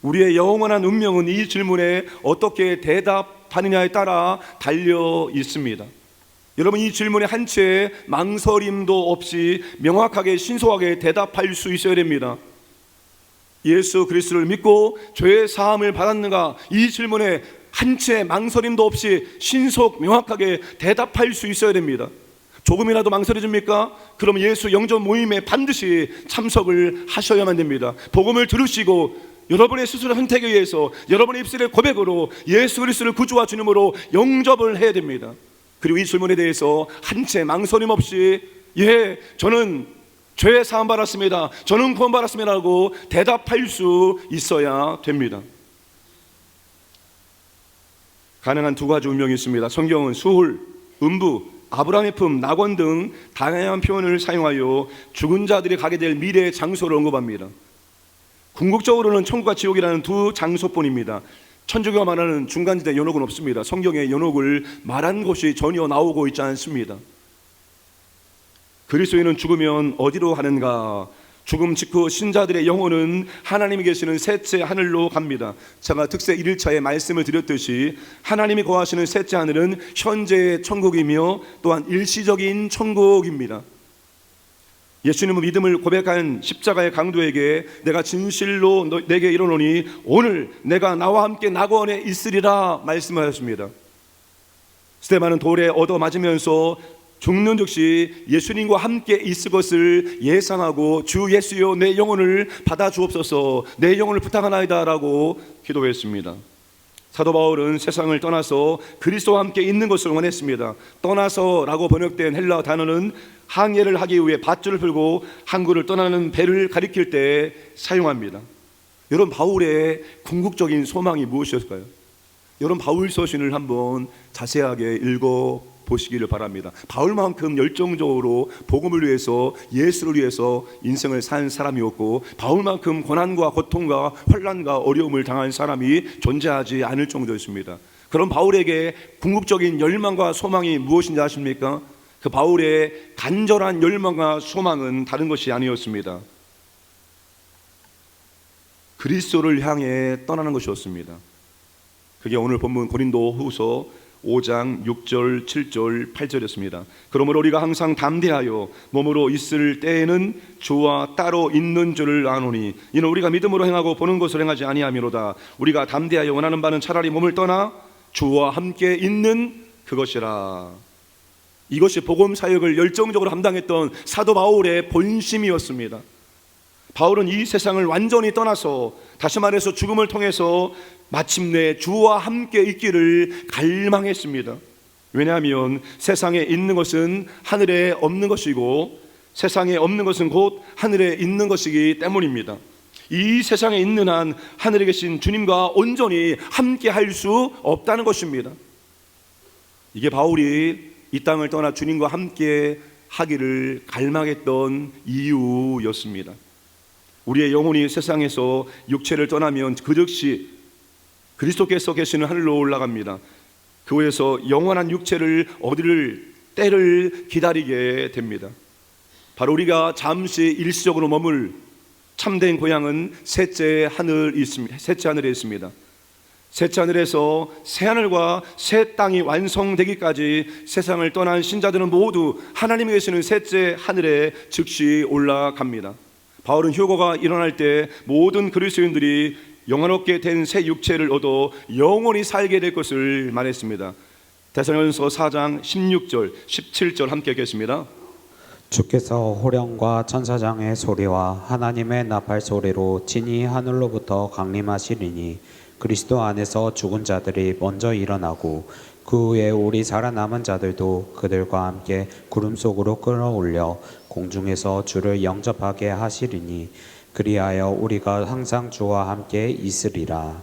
우리의 영원한 운명은 이 질문에 어떻게 대답하느냐에 따라 달려 있습니다. 여러분, 이 질문에 한 채 망설임도 없이 명확하게 신속하게 대답할 수 있어야 됩니다. 예수 그리스도를 믿고 죄 사함을 받았는가? 이 질문에 한 채 망설임도 없이 신속 명확하게 대답할 수 있어야 됩니다. 조금이라도 망설여집니까? 그럼 예수 영접 모임에 반드시 참석을 하셔야만 됩니다. 복음을 들으시고 여러분의 스스로 선택에 의해서 여러분의 입술의 고백으로 예수 그리스도를 구주와 주님으로 영접을 해야 됩니다. 그리고 이 질문에 대해서 한 채 망설임 없이 예, 저는 죄 사함 받았습니다, 저는 구원 받았습니다 라고 대답할 수 있어야 됩니다. 가능한 두 가지 운명이 있습니다. 성경은 수홀, 음부, 아브라함의 품, 낙원 등 다양한 표현을 사용하여 죽은 자들이 가게 될 미래의 장소를 언급합니다. 궁극적으로는 천국과 지옥이라는 두 장소뿐입니다. 천주교가 말하는 중간지대 연옥은 없습니다. 성경의 연옥을 말한 것이 전혀 나오고 있지 않습니다. 그리스도인은 죽으면 어디로 가는가? 죽음 직후 신자들의 영혼은 하나님이 계시는 셋째 하늘로 갑니다. 제가 특세 1일차에 말씀을 드렸듯이 하나님이 거하시는 셋째 하늘은 현재의 천국이며 또한 일시적인 천국입니다. 예수님은 믿음을 고백한 십자가의 강도에게 내가 진실로 내게 이르노니 오늘 내가 나와 함께 낙원에 있으리라 말씀하셨습니다. 스데반은 돌에 얻어맞으면서 죽는 즉시 예수님과 함께 있을 것을 예상하고 주 예수여 내 영혼을 받아 주옵소서, 내 영혼을 부탁하나이다 라고 기도했습니다. 사도 바울은 세상을 떠나서 그리스도와 함께 있는 것을 원했습니다. 떠나서 라고 번역된 헬라 단어는 항해를 하기 위해 밧줄을 풀고 항구를 떠나는 배를 가리킬 때 사용합니다. 여러분, 바울의 궁극적인 소망이 무엇이었을까요? 여러분, 바울 서신을 한번 자세하게 읽어보시기를 바랍니다. 바울만큼 열정적으로 복음을 위해서, 예수를 위해서 인생을 산 사람이었고, 바울만큼 고난과 고통과 혼란과 어려움을 당한 사람이 존재하지 않을 정도였습니다. 그럼 바울에게 궁극적인 열망과 소망이 무엇인지 아십니까? 그 바울의 간절한 열망과 소망은 다른 것이 아니었습니다. 그리스도를 향해 떠나는 것이었습니다. 그게 오늘 본문 고린도후서 5장 6절, 7절, 8절이었습니다. 그러므로 우리가 항상 담대하여 몸으로 있을 때에는 주와 따로 있는 줄을 아노니 이는 우리가 믿음으로 행하고 보는 것을 행하지 아니하미로다. 우리가 담대하여 원하는 바는 차라리 몸을 떠나 주와 함께 있는 그것이라. 이것이 복음 사역을 열정적으로 감당했던 사도 바울의 본심이었습니다. 바울은 이 세상을 완전히 떠나서, 다시 말해서 죽음을 통해서 마침내 주와 함께 있기를 갈망했습니다. 왜냐하면 세상에 있는 것은 하늘에 없는 것이고 세상에 없는 것은 곧 하늘에 있는 것이기 때문입니다. 이 세상에 있는 한 하늘에 계신 주님과 온전히 함께 할 수 없다는 것입니다. 이게 바울이 이 땅을 떠나 주님과 함께 하기를 갈망했던 이유였습니다. 우리의 영혼이 세상에서 육체를 떠나면 그 즉시 그리스도께서 계시는 하늘로 올라갑니다. 그곳에서 영원한 육체를 얻을 때를 기다리게 됩니다. 바로 우리가 잠시 일시적으로 머물 참된 고향은 셋째 하늘에 있습니다. 새 하늘에서 새 하늘과 새 땅이 완성되기까지 세상을 떠난 신자들은 모두 하나님이 계시는 셋째 하늘에 즉시 올라갑니다. 바울은 휴거가 일어날 때 모든 그리스도인들이 영원롭게 된 새 육체를 얻어 영원히 살게 될 것을 말했습니다. 데살로니가서 4장 16절 17절 함께 읽겠습니다. 주께서 호령과 천사장의 소리와 하나님의 나팔 소리로 진이 하늘로부터 강림하시리니 그리스도 안에서 죽은 자들이 먼저 일어나고 그 후에 우리 살아남은 자들도 그들과 함께 구름 속으로 끌어올려 공중에서 주를 영접하게 하시리니 그리하여 우리가 항상 주와 함께 있으리라.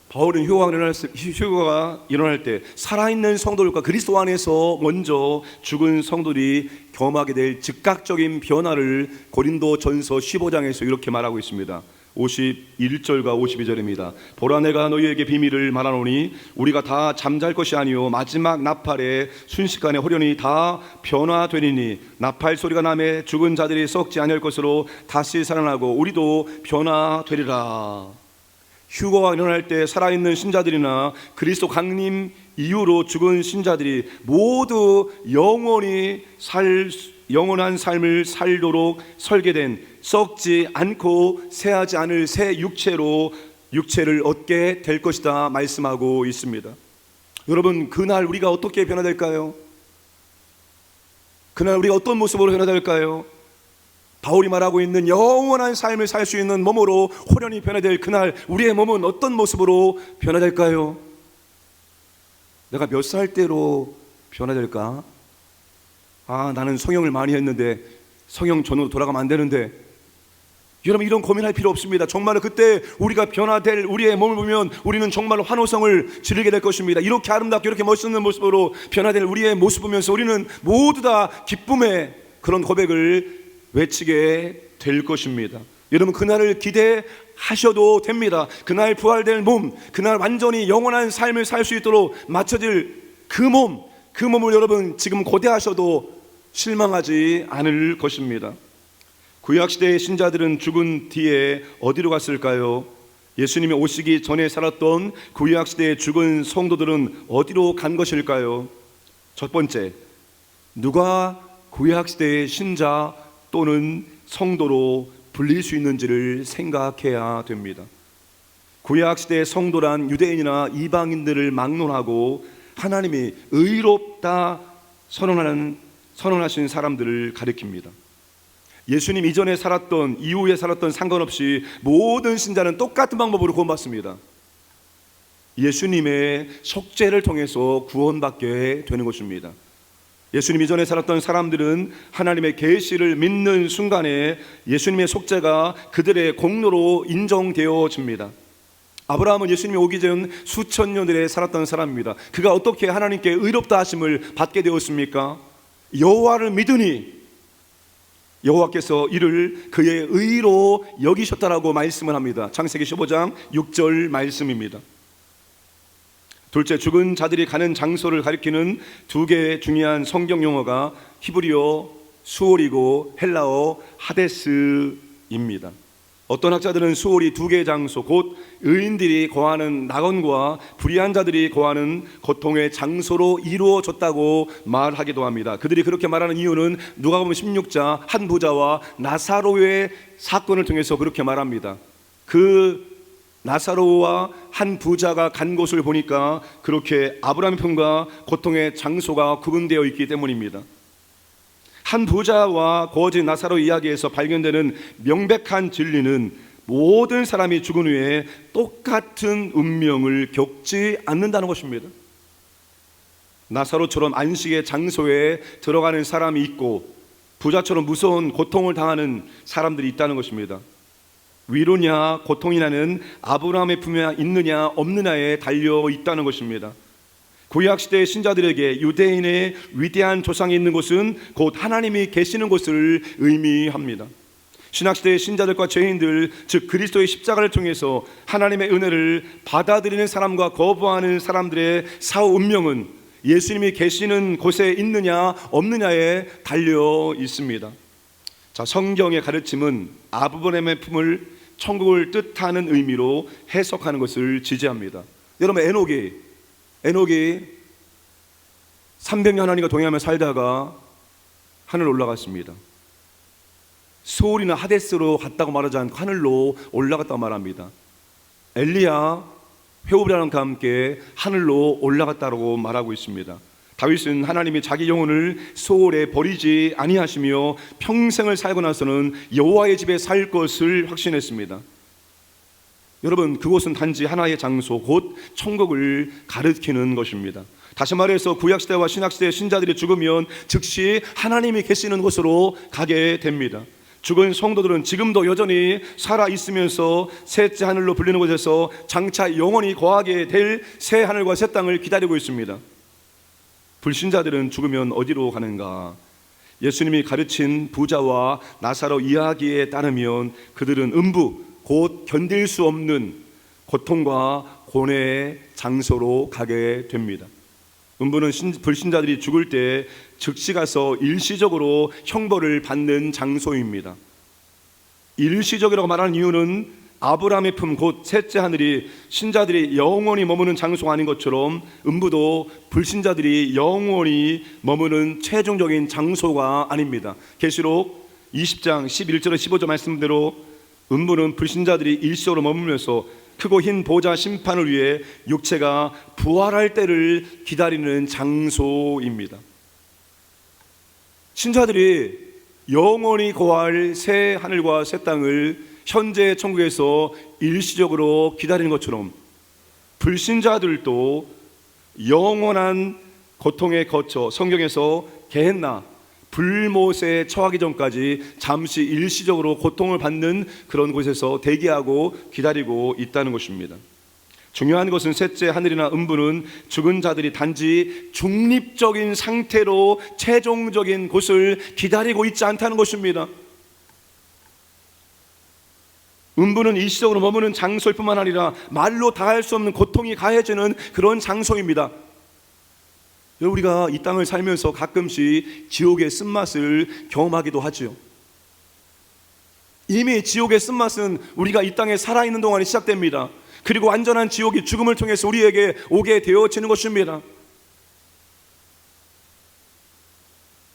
바울은 휴거가 일어날 때 살아있는 성도들과 그리스도 안에서 먼저 죽은 성도들이 경험하게 될 즉각적인 변화를 고린도전서 15장에서 이렇게 말하고 있습니다. 51절과 52절입니다. 보라 내가 너희에게 비밀을 말하노니 우리가 다 잠잘 것이 아니요 마지막 나팔에 순식간에 호련히 다 변화되리니 나팔 소리가 나매 죽은 자들이 썩지 아니할 것으로 다시 살아나고 우리도 변화되리라. 휴거가 일어날 때 살아있는 신자들이나 그리스도 강림 이후로 죽은 신자들이 모두 영원한 삶을 살도록 설계된 썩지 않고 새하지 않을 새 육체를 얻게 될 것이다 말씀하고 있습니다. 여러분, 그날 우리가 어떻게 변화될까요? 그날 우리가 어떤 모습으로 변화될까요? 바울이 말하고 있는 영원한 삶을 살 수 있는 몸으로 호련히 변화될 그날 우리의 몸은 어떤 모습으로 변화될까요? 내가 몇 살 때로 변화될까? 나는 성형을 많이 했는데 성형 전으로 돌아가면 안 되는데. 여러분, 이런 고민할 필요 없습니다. 정말로 그때 우리가 변화될 우리의 몸을 보면 우리는 정말로 환호성을 지르게 될 것입니다. 이렇게 아름답게 이렇게 멋있는 모습으로 변화될 우리의 모습 보면서 우리는 모두 다 기쁨의 그런 고백을 외치게 될 것입니다. 여러분, 그날을 기대하셔도 됩니다. 그날 부활될 몸, 그날 완전히 영원한 삶을 살 수 있도록 맞춰질 그 몸을 여러분 지금 고대하셔도 실망하지 않을 것입니다. 구약시대의 신자들은 죽은 뒤에 어디로 갔을까요? 예수님이 오시기 전에 살았던 구약시대의 죽은 성도들은 어디로 간 것일까요? 첫 번째, 누가 구약시대의 신자 또는 성도로 불릴 수 있는지를 생각해야 됩니다. 구약시대의 성도란 유대인이나 이방인들을 막론하고 하나님이 의롭다 선언하신 사람들을 가리킵니다. 예수님 이전에 살았던 이후에 살았던 상관없이 모든 신자는 똑같은 방법으로 구원받습니다. 예수님의 속죄를 통해서 구원받게 되는 것입니다. 예수님 이전에 살았던 사람들은 하나님의 계시를 믿는 순간에 예수님의 속죄가 그들의 공로로 인정되어집니다. 아브라함은 예수님이 오기 전 수천 년들에 살았던 사람입니다. 그가 어떻게 하나님께 의롭다 하심을 받게 되었습니까? 여호와를 믿으니 여호와께서 이를 그의 의로 여기셨다라고 말씀을 합니다. 창세기 15장 6절 말씀입니다. 둘째, 죽은 자들이 가는 장소를 가리키는 두 개의 중요한 성경 용어가 히브리어 수올이고 헬라어 하데스입니다. 어떤 학자들은 수올이 두 개의 장소, 곧 의인들이 거하는 낙원과 불의한 자들이 거하는 고통의 장소로 이루어졌다고 말하기도 합니다. 그들이 그렇게 말하는 이유는 누가복음 16장 한 부자와 나사로의 사건을 통해서 그렇게 말합니다. 그 나사로와 한 부자가 간 곳을 보니까 그렇게 아브라함의 편과 고통의 장소가 구분되어 있기 때문입니다. 한 부자와 거지 나사로 이야기에서 발견되는 명백한 진리는 모든 사람이 죽은 후에 똑같은 운명을 겪지 않는다는 것입니다. 나사로처럼 안식의 장소에 들어가는 사람이 있고 부자처럼 무서운 고통을 당하는 사람들이 있다는 것입니다. 위로냐 고통이냐는 아브라함의 품에 있느냐 없느냐에 달려 있다는 것입니다. 구약시대의 신자들에게 유대인의 위대한 조상이 있는 곳은 곧 하나님이 계시는 곳을 의미합니다. 신약시대의 신자들과 죄인들, 즉 그리스도의 십자가를 통해서 하나님의 은혜를 받아들이는 사람과 거부하는 사람들의 사후 운명은 예수님이 계시는 곳에 있느냐 없느냐에 달려 있습니다. 자, 성경의 가르침은 아브라함의 품을 천국을 뜻하는 의미로 해석하는 것을 지지합니다. 여러분, 에녹이 300년 하나님과 동행하며 살다가 하늘 올라갔습니다. 소울이나 하데스로 갔다고 말하지 않고 하늘로 올라갔다고 말합니다. 엘리야 회오리랑과 함께 하늘로 올라갔다고 말하고 있습니다. 다윗은 하나님이 자기 영혼을 소홀에 버리지 아니하시며 평생을 살고 나서는 여호와의 집에 살 것을 확신했습니다. 여러분, 그곳은 단지 하나의 장소, 곧 천국을 가리키는 것입니다. 다시 말해서 구약시대와 신약시대의 신자들이 죽으면 즉시 하나님이 계시는 곳으로 가게 됩니다. 죽은 성도들은 지금도 여전히 살아있으면서 셋째 하늘로 불리는 곳에서 장차 영원히 거하게 될 새 하늘과 새 땅을 기다리고 있습니다. 불신자들은 죽으면 어디로 가는가? 예수님이 가르친 부자와 나사로 이야기에 따르면 그들은 음부, 곧 견딜 수 없는 고통과 고뇌의 장소로 가게 됩니다. 음부는 불신자들이 죽을 때 즉시 가서 일시적으로 형벌을 받는 장소입니다. 일시적이라고 말하는 이유는 아브라함의 품, 곧 셋째 하늘이 신자들이 영원히 머무는 장소가 아닌 것처럼 음부도 불신자들이 영원히 머무는 최종적인 장소가 아닙니다. 계시록 20장 11절에 15절 말씀대로 음부는 불신자들이 일시적으로 머물면서 크고 흰 보좌 심판을 위해 육체가 부활할 때를 기다리는 장소입니다. 신자들이 영원히 거할 새 하늘과 새 땅을 현재 천국에서 일시적으로 기다리는 것처럼 불신자들도 영원한 고통에 거쳐 성경에서 게헨나 불못에 처하기 전까지 잠시 일시적으로 고통을 받는 그런 곳에서 대기하고 기다리고 있다는 것입니다. 중요한 것은 셋째 하늘이나 음부는 죽은 자들이 단지 중립적인 상태로 최종적인 곳을 기다리고 있지 않다는 것입니다. 음부는 일시적으로 머무는 장소일 뿐만 아니라 말로 다할 수 없는 고통이 가해지는 그런 장소입니다. 우리가 이 땅을 살면서 가끔씩 지옥의 쓴맛을 경험하기도 하죠. 이미 지옥의 쓴맛은 우리가 이 땅에 살아있는 동안에 시작됩니다. 그리고 완전한 지옥이 죽음을 통해서 우리에게 오게 되어지는 것입니다.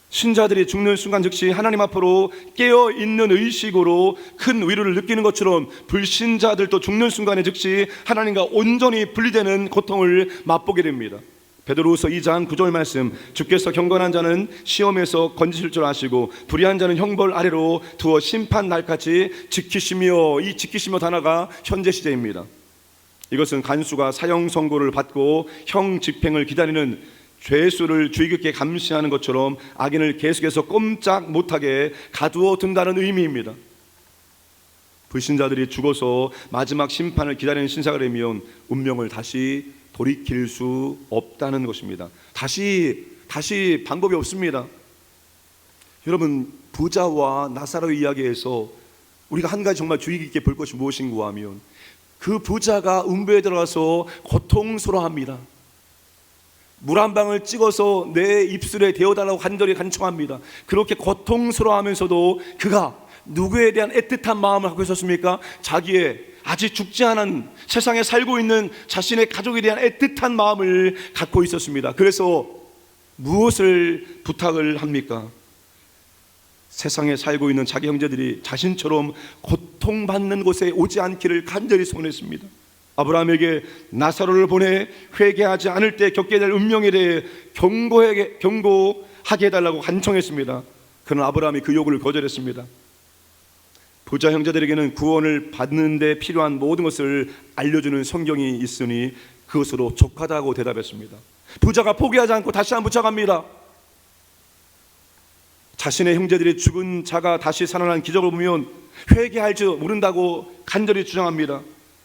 신자들이 죽는 순간 즉시 하나님 앞으로 깨어있는 의식으로 큰 위로를 느끼는 것처럼 불신자들도 죽는 순간에 즉시 하나님과 온전히 분리되는 고통을 맛보게 됩니다. 베드로후서 2장 9절 말씀, 주께서 경건한 자는 시험에서 건지실 줄 아시고 불의한 자는 형벌 아래로 두어 심판 날까지 지키시며, 이 지키시며 단어가 현재 시제입니다. 이것은 간수가 사형 선고를 받고 형 집행을 기다리는 죄수를 주의 깊게 감시하는 것처럼 악인을 계속해서 꼼짝 못하게 가두어 둔다는 의미입니다. 불신자들이 죽어서 마지막 심판을 기다리는 신사가 되면 운명을 다시 돌이킬 수 없다는 것입니다. 다시 방법이 없습니다. 여러분, 부자와 나사로의 이야기에서 우리가 한 가지 정말 주의 깊게 볼 것이 무엇인가 하면 그 부자가 음부에 들어가서 고통스러워합니다. 물 한 방울 찍어서 내 입술에 대어달라고 간절히 간청합니다. 그렇게 고통스러워하면서도 그가 누구에 대한 애틋한 마음을 갖고 있었습니까? 자기의 아직 죽지 않은 세상에 살고 있는 자신의 가족에 대한 애틋한 마음을 갖고 있었습니다. 그래서 무엇을 부탁을 합니까? 세상에 살고 있는 자기 형제들이 자신처럼 고통받는 곳에 오지 않기를 간절히 소원했습니다. 아브라함에게 나사로를 보내 회개하지 않을 때 겪게 될 운명에 대해 경고하게 해달라고 간청했습니다. 그러나 아브라함이 그 요구를 거절했습니다. 부자 형제들에게는 구원을 받는 데 필요한 모든 것을 알려주는 성경이 있으니 그것으로 족하다고 대답했습니다. 부자가 포기하지 않고 다시 한번 부탁합니다. 자신의 형제들이 죽은 자가 다시 살아난 기적을 보면 회개할 줄 모른다고 간절히 주장합니다.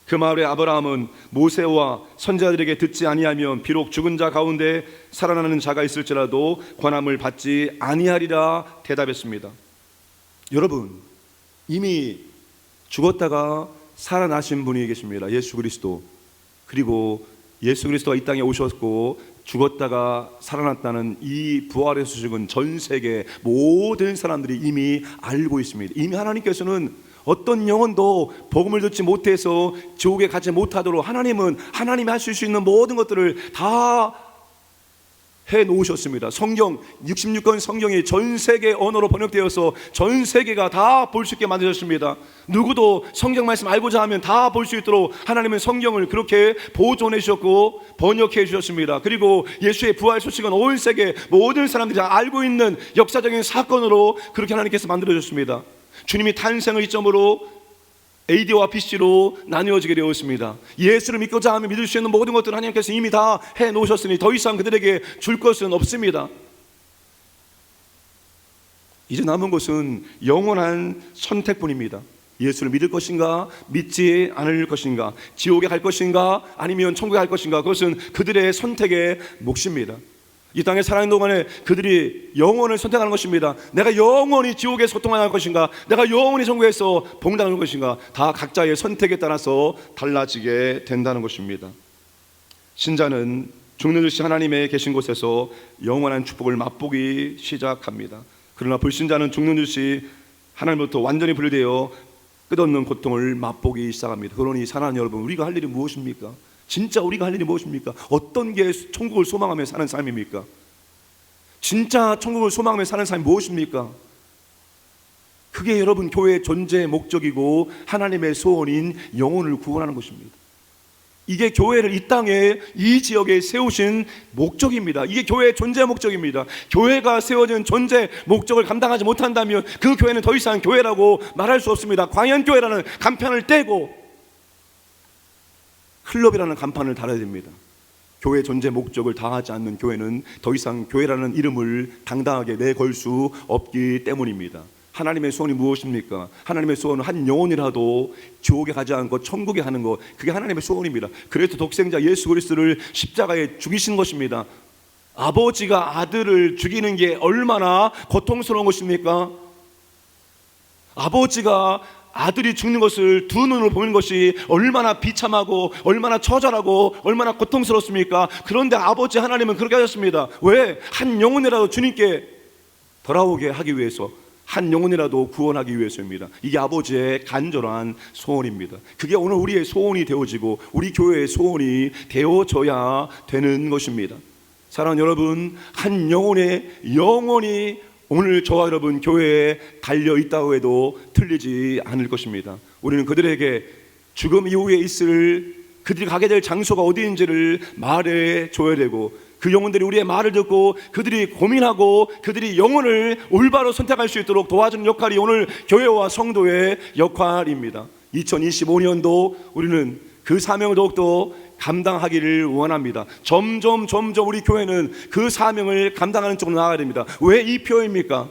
그 마을의 아브라함은 모세와 선지자들에게 듣지 아니하면 비록 죽은 자 가운데 살아나는 자가 있을지라도 권함을 받지 아니하리라 대답했습니다. 여러분, 이미 죽었다가 살아나신 분이 계십니다. 예수 그리스도. 그리고 예수 그리스도가 이 땅에 오셨고 죽었다가 살아났다는 이 부활의 소식은 전 세계 모든 사람들이 이미 알고 있습니다. 이미 하나님께서는 어떤 영혼도 복음을 듣지 못해서 지옥에 가지 못하도록 하나님은 하나님이 하실 수 있는 모든 것들을 다 해놓으셨습니다. 성경 66권 성경이 전 세계 언어로 번역되어서 전 세계가 다 볼 수 있게 만드셨습니다. 누구도 성경 말씀 알고자 하면 다 볼 수 있도록 하나님은 성경을 그렇게 보존해 주셨고 번역해 주셨습니다. 그리고 예수의 부활 소식은 온 세계 모든 사람들이 다 알고 있는 역사적인 사건으로 그렇게 하나님께서 만들어 주셨습니다. 주님이 탄생을 이점으로 AD와 BC로 나누어지게 되었습니다. 예수를 믿고자 하면 믿을 수 있는 모든 것들을 하나님께서 이미 다 해놓으셨으니 더 이상 그들에게 줄 것은 없습니다. 이제 남은 것은 영원한 선택뿐입니다. 예수를 믿을 것인가 믿지 않을 것인가, 지옥에 갈 것인가 아니면 천국에 갈 것인가, 그것은 그들의 선택의 몫입니다. 이 땅에 살아있는 동안에 그들이 영원을 선택하는 것입니다. 내가 영원히 지옥에서 고통할 것인가, 내가 영원히 천국에서 복당할 것인가, 다 각자의 선택에 따라서 달라지게 된다는 것입니다. 신자는 죽는 듯이 하나님의 계신 곳에서 영원한 축복을 맛보기 시작합니다. 그러나 불신자는 죽는 듯이 하나님부터 완전히 분리되어 끝없는 고통을 맛보기 시작합니다. 그러니 사랑하는 여러분, 우리가 할 일이 무엇입니까? 진짜 우리가 할 일이 무엇입니까? 어떤 게 천국을 소망하며 사는 삶입니까? 진짜 천국을 소망하며 사는 삶이 무엇입니까? 그게 여러분 교회의 존재의 목적이고 하나님의 소원인 영혼을 구원하는 것입니다. 이게 교회를 이 땅에 이 지역에 세우신 목적입니다. 이게 교회의 존재 목적입니다. 교회가 세워진 존재 목적을 감당하지 못한다면 그 교회는 더 이상 교회라고 말할 수 없습니다. 광야교회라는 간판을 떼고 클럽이라는 간판을 달아야 됩니다. 교회 존재 목적을 다하지 않는 교회는 더 이상 교회라는 이름을 당당하게 내걸 수 없기 때문입니다. 하나님의 소원이 무엇입니까? 하나님의 소원은 한 영혼이라도 지옥에 가지 않고 천국에 가는 것, 그게 하나님의 소원입니다. 그래서 독생자 예수 그리스도를 십자가에 죽이신 것입니다. 아버지가 아들을 죽이는 게 얼마나 고통스러운 것입니까? 아버지가 아들이 죽는 것을 두 눈으로 보는 것이 얼마나 비참하고 얼마나 처절하고 얼마나 고통스럽습니까? 그런데 아버지 하나님은 그렇게 하셨습니다. 왜? 한 영혼이라도 주님께 돌아오게 하기 위해서, 한 영혼이라도 구원하기 위해서입니다. 이게 아버지의 간절한 소원입니다. 그게 오늘 우리의 소원이 되어지고 우리 교회의 소원이 되어져야 되는 것입니다. 사랑하는 여러분, 한 영혼의 영혼이 오늘 저와 여러분 교회에 달려있다고 해도 틀리지 않을 것입니다. 우리는 그들에게 죽음 이후에 있을, 그들이 가게 될 장소가 어디인지를 말해줘야 되고, 그 영혼들이 우리의 말을 듣고 그들이 고민하고 그들이 영혼을 올바로 선택할 수 있도록 도와주는 역할이 오늘 교회와 성도의 역할입니다. 2025년도 우리는 그 사명을 더욱더 감당하기를 원합니다. 점점 우리 교회는 그 사명을 감당하는 쪽으로 나아가야 됩니다. 왜 이 표입니까?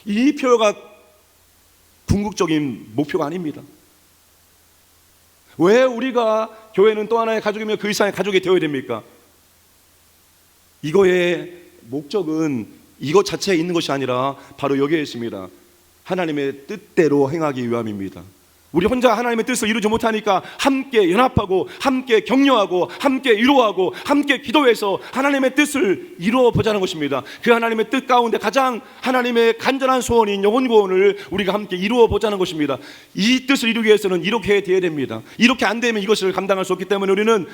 이 표가 궁극적인 목표가 아닙니다. 왜 우리가 교회는 또 하나의 가족이며 그 이상의 가족이 되어야 됩니까? 이거의 목적은 이것 자체에 있는 것이 아니라 바로 여기에 있습니다. 하나님의 뜻대로 행하기 위함입니다. 우리 혼자 하나님의 뜻을 이루지 못하니까 함께 연합하고 함께 격려하고 함께 위로하고 함께 기도해서 하나님의 뜻을 이루어 보자는 것입니다. 그 하나님의 뜻 가운데 가장 하나님의 간절한 소원인 영혼 구원을 우리가 함께 이루어 보자는 것입니다. 이 뜻을 이루기 위해서는 이렇게 되어야 됩니다. 이렇게 안 되면 이것을 감당할 수 없기 때문에 우리는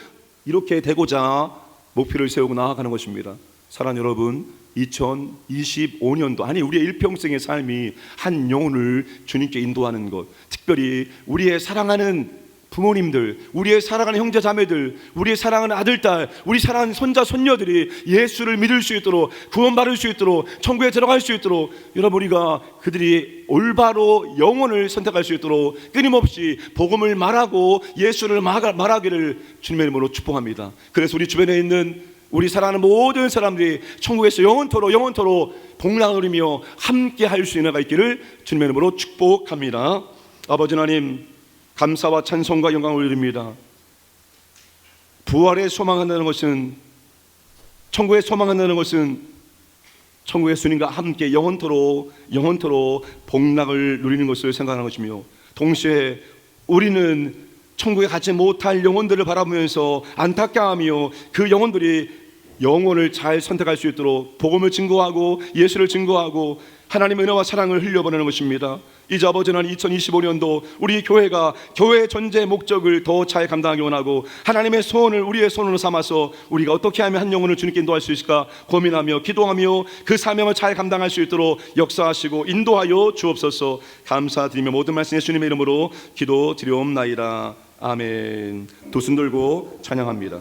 이렇게 되고자 목표를 세우고 나아가는 것입니다. 사랑하는 여러분, 2025년도 아니 우리의 일평생의 삶이 한 영혼을 주님께 인도하는 것, 특별히 우리의 사랑하는 부모님들, 우리의 사랑하는 형제 자매들, 우리의 사랑하는 아들, 딸, 우리 사랑하는 손자 손녀들이 예수를 믿을 수 있도록, 구원받을 수 있도록, 천국에 들어갈 수 있도록, 여러분 우리가 그들이 올바로 영혼을 선택할 수 있도록 끊임없이 복음을 말하고 예수를 말하기를 주님의 이름으로 축복합니다. 그래서 우리 주변에 있는 우리 사랑하는 모든 사람들이 천국에서 영원토록 복락을 누리며 함께 할 수 있는 가 있기를 주님의 이름으로 축복합니다. 아버지 하나님, 감사와 찬송과 영광을 올립니다. 부활에 소망한다는 것은, 천국에 소망한다는 것은 천국의 주님과 함께 영원토록 복락을 누리는 것을 생각하는 것이며, 동시에 우리는 천국에 가지 못할 영혼들을 바라보면서 안타까워하며 그 영혼들이 영혼을 잘 선택할 수 있도록 복음을 증거하고 예수를 증거하고 하나님의 은혜와 사랑을 흘려보내는 것입니다. 이제 아버지 하나님 2025년도 우리 교회가 교회의 존재 목적을 더 잘 감당하기 원하고 하나님의 소원을 우리의 소원으로 삼아서 우리가 어떻게 하면 한 영혼을 주님께 인도할 수 있을까 고민하며 기도하며 그 사명을 잘 감당할 수 있도록 역사하시고 인도하여 주옵소서. 감사드리며 모든 말씀 예수님의 이름으로 기도드리옵나이다. 아멘. 두 손 들고 찬양합니다.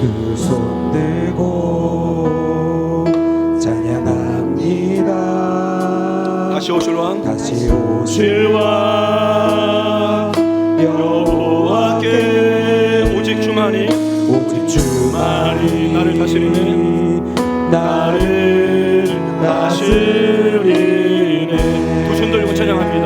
두 손 들고 찬양합니다. 다시 오실 왕, 다시 오실 왕 여호와께 오직 주만이 오직 주만이 나를 다스리네. 나를 다스리네. 두 손 들고 찬양합니다.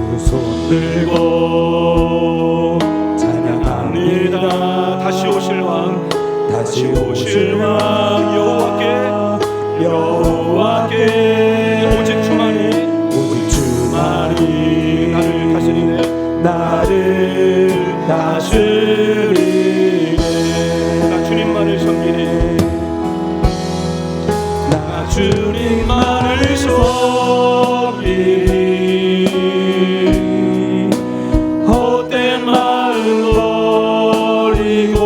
두 손 들고 찬양합니다. 다시 오실 왕, 다시 오실 왕 여호와께 오직 주만이 나를 다스리네. 나를 다스리네. 나 주님만을 섬기리. 나 주님만을 섬기리. 헛된 말 버리고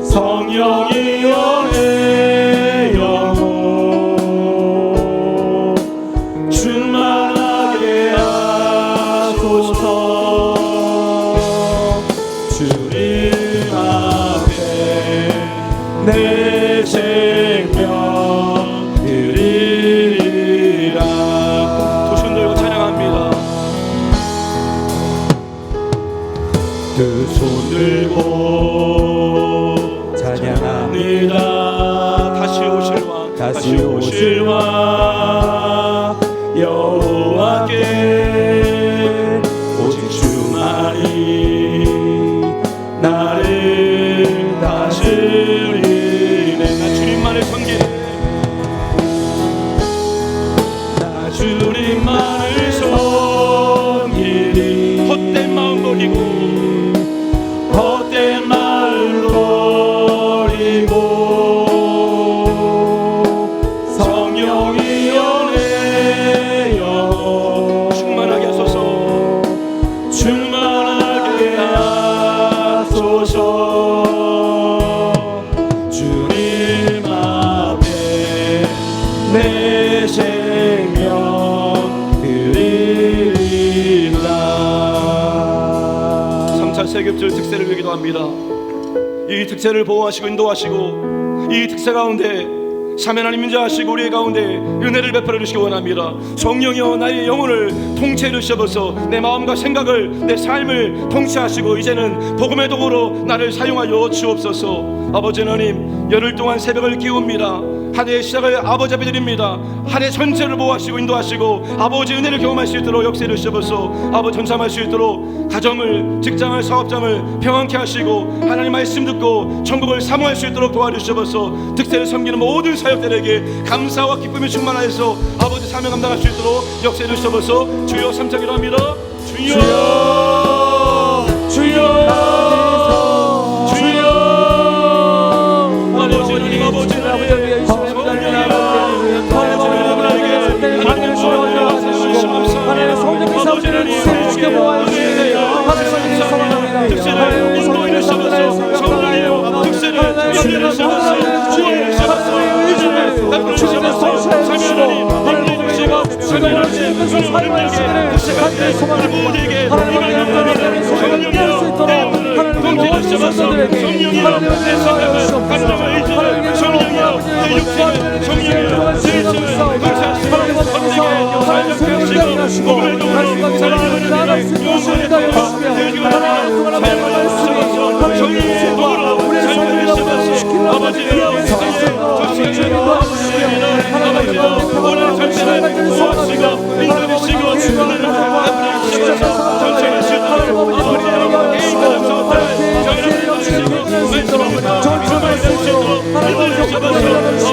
성령이여 내 영혼 충만하게 하소서. 주님 앞에 내 생명 드리리라. 두 손 들고 찬양합니다. 두 손 들고 찬양합니다. 다시 오실 왕, 다시 오실 왕 여호와께 오직 주만이 나를 다스리네. 나 주님만을 섬기리. 나 주님만을 섬기리. 헛된 마음 버리고 헛된 말 버리고 성령이여 내 영혼 충만하게 하소서. 충만하게 하소서. 주님 앞에 내 생명 드리리라. 3차 세겹절 특세를 위기도 합니다. 이 특세를 보호하시고 인도하시고 이 특세 가운데 사면하는 민자하시고 우리의 가운데 은혜를 베풀어 주시기 원합니다. 성령이여 나의 영혼을 통치해 주셔서 내 마음과 생각을 내 삶을 통치하시고 이제는 복음의 도구로 나를 사용하여 주옵소서. 아버지 하나님 열흘 동안 새벽을 기웁니다. 한 해의 시작을 아버지 앞에 드립니다. 한 해 전체를 보호하시고 인도하시고 아버지 은혜를 경험할 수 있도록 역사해 주셔서 아버지 전삼할 수 있도록 가정을 직장을 사업장을 평안케 하시고 하나님 말씀 듣고 천국을 사모할 수 있도록 도와주셔서 특세를 섬기는 모든 사역들에게 감사와 기쁨이 충만하여서 아버지 사명 감당할 수 있도록 역사해 주셔서 주여 삼창기로 합니다. 주여 주여 아버지 하나님 아버지 하나님 하나님의 성령께서 우리를 지켜보아 주시옵소서. 하나님의 하나님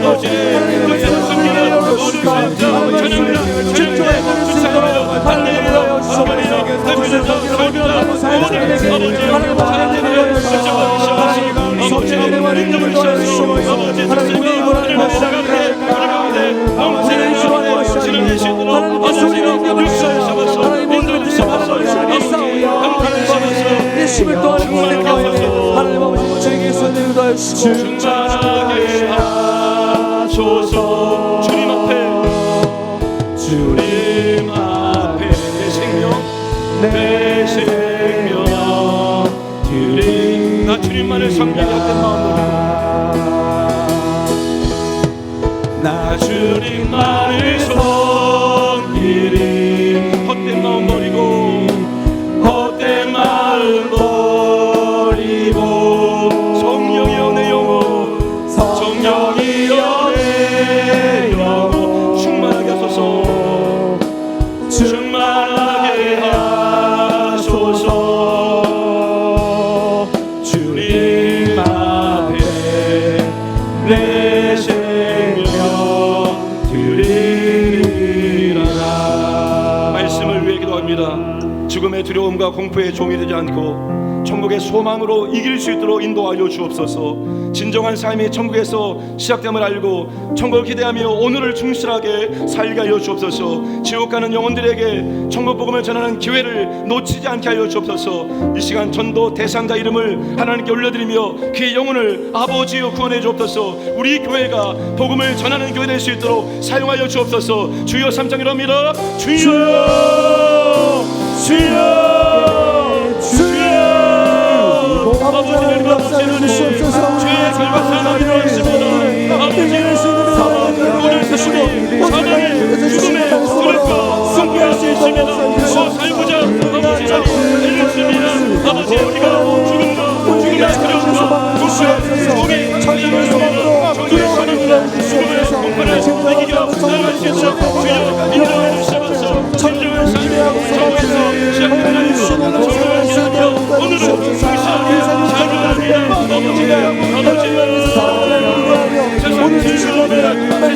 아버지 그대로 섬기는 우리 전합니다. 주님의 주사랑으로 할렐루야 아버지여 대표적으로 살펴라 오늘 아버지 아버지 인정을 주셔서 아버지 우리 가운데 영생의 주와 지는 예수님으로 아버지여 육성을 잡아서 인도를 잡아서 아버지 잡아서 예수를 또한 구원하옵소서. 하나님 아버지 저에게 선을 다하시고 충만하게 하소서. 주님 앞에 내 생명 드리 나 주님만을 섬기는 헛된 마음으로 나 주님만을 섬기리 헛된 마음 버리고 헛된 마음 버리고 성령이여 내 영혼 성령이여 내 영혼 충만하게 하소서 충만하게 하소서. 주님 앞에 내 생명 드리리라. 말씀을 위해 기도합니다. 죽음의 두려움과 공포에 종이 되지 않고 천국의 소망으로 이길 수 있도록 인도하여 주옵소서. 진정한 삶이 천국에서 시작됨을 알고 천국을 기대하며 오늘을 충실하게 살게 하여 주옵소서. 지옥 가는 영혼들에게 천국 복음을 전하는 기회를 놓치지 않게 하여 주옵소서. 이 시간 전도 대상자 이름을 하나님께 올려드리며 그의 영혼을 아버지여 구원해 주옵소서. 우리 교회가 복음을 전하는 교회 될 수 있도록 사용하여 주옵소서. 주여 3장 이럽니다. 주여 아버지를 감사드리옵소서. 주의 결박사를 이루었습니다. 아버지를 오늘 세상에 사망의 죽음의 두렵고 승리할 수 있습니다. 살고자 아버지 알려주십니다. 아버지 우리가 죽음의 두려움과 공포의 종이 살려주십니다. 종의 사랑과 죽음의 공포를 이기게 살아갈 수 있어 주여 인도해 주시옵소서. 진정한 삶의 정에서 시작하는 정말 기다려 오늘은 충실하게 살아갑니다. 세상 즐거움을 아버지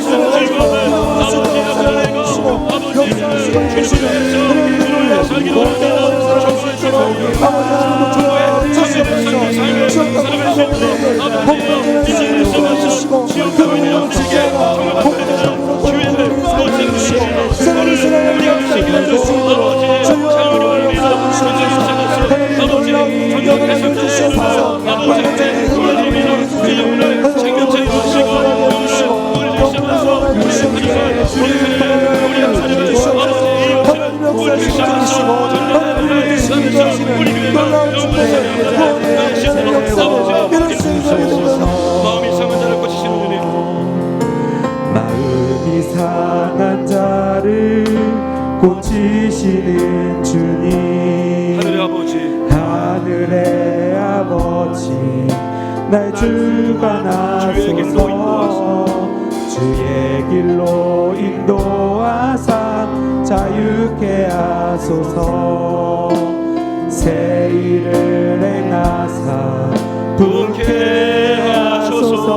주님의 살기를 원합니다. 정말 주의 삶을 살아갈 수 있는 아버지 이제는 지옥하고 있는 영지게 정말 주의 모든 주시옵소서. 우리가 시기를 주시고 아버지 삶을 원합니다. 아버지 정력을 주시옵소서. 아버지 구원입니다. 그 영혼을 생명체 주시고 영혼을 주시옵소서. 우리 하나님을 아버지 우리 주시옵소서. 우리 교회가 영혼을 살려주시옵소서. 마음이 상한 자를 고치시는 주님 마음이 상한 자를 고치시는 주님 하늘의 아버지 날 주관하소서. 주의 길로 인도하사 자유케 하소서. 새 일을 행하사 분케 하소서.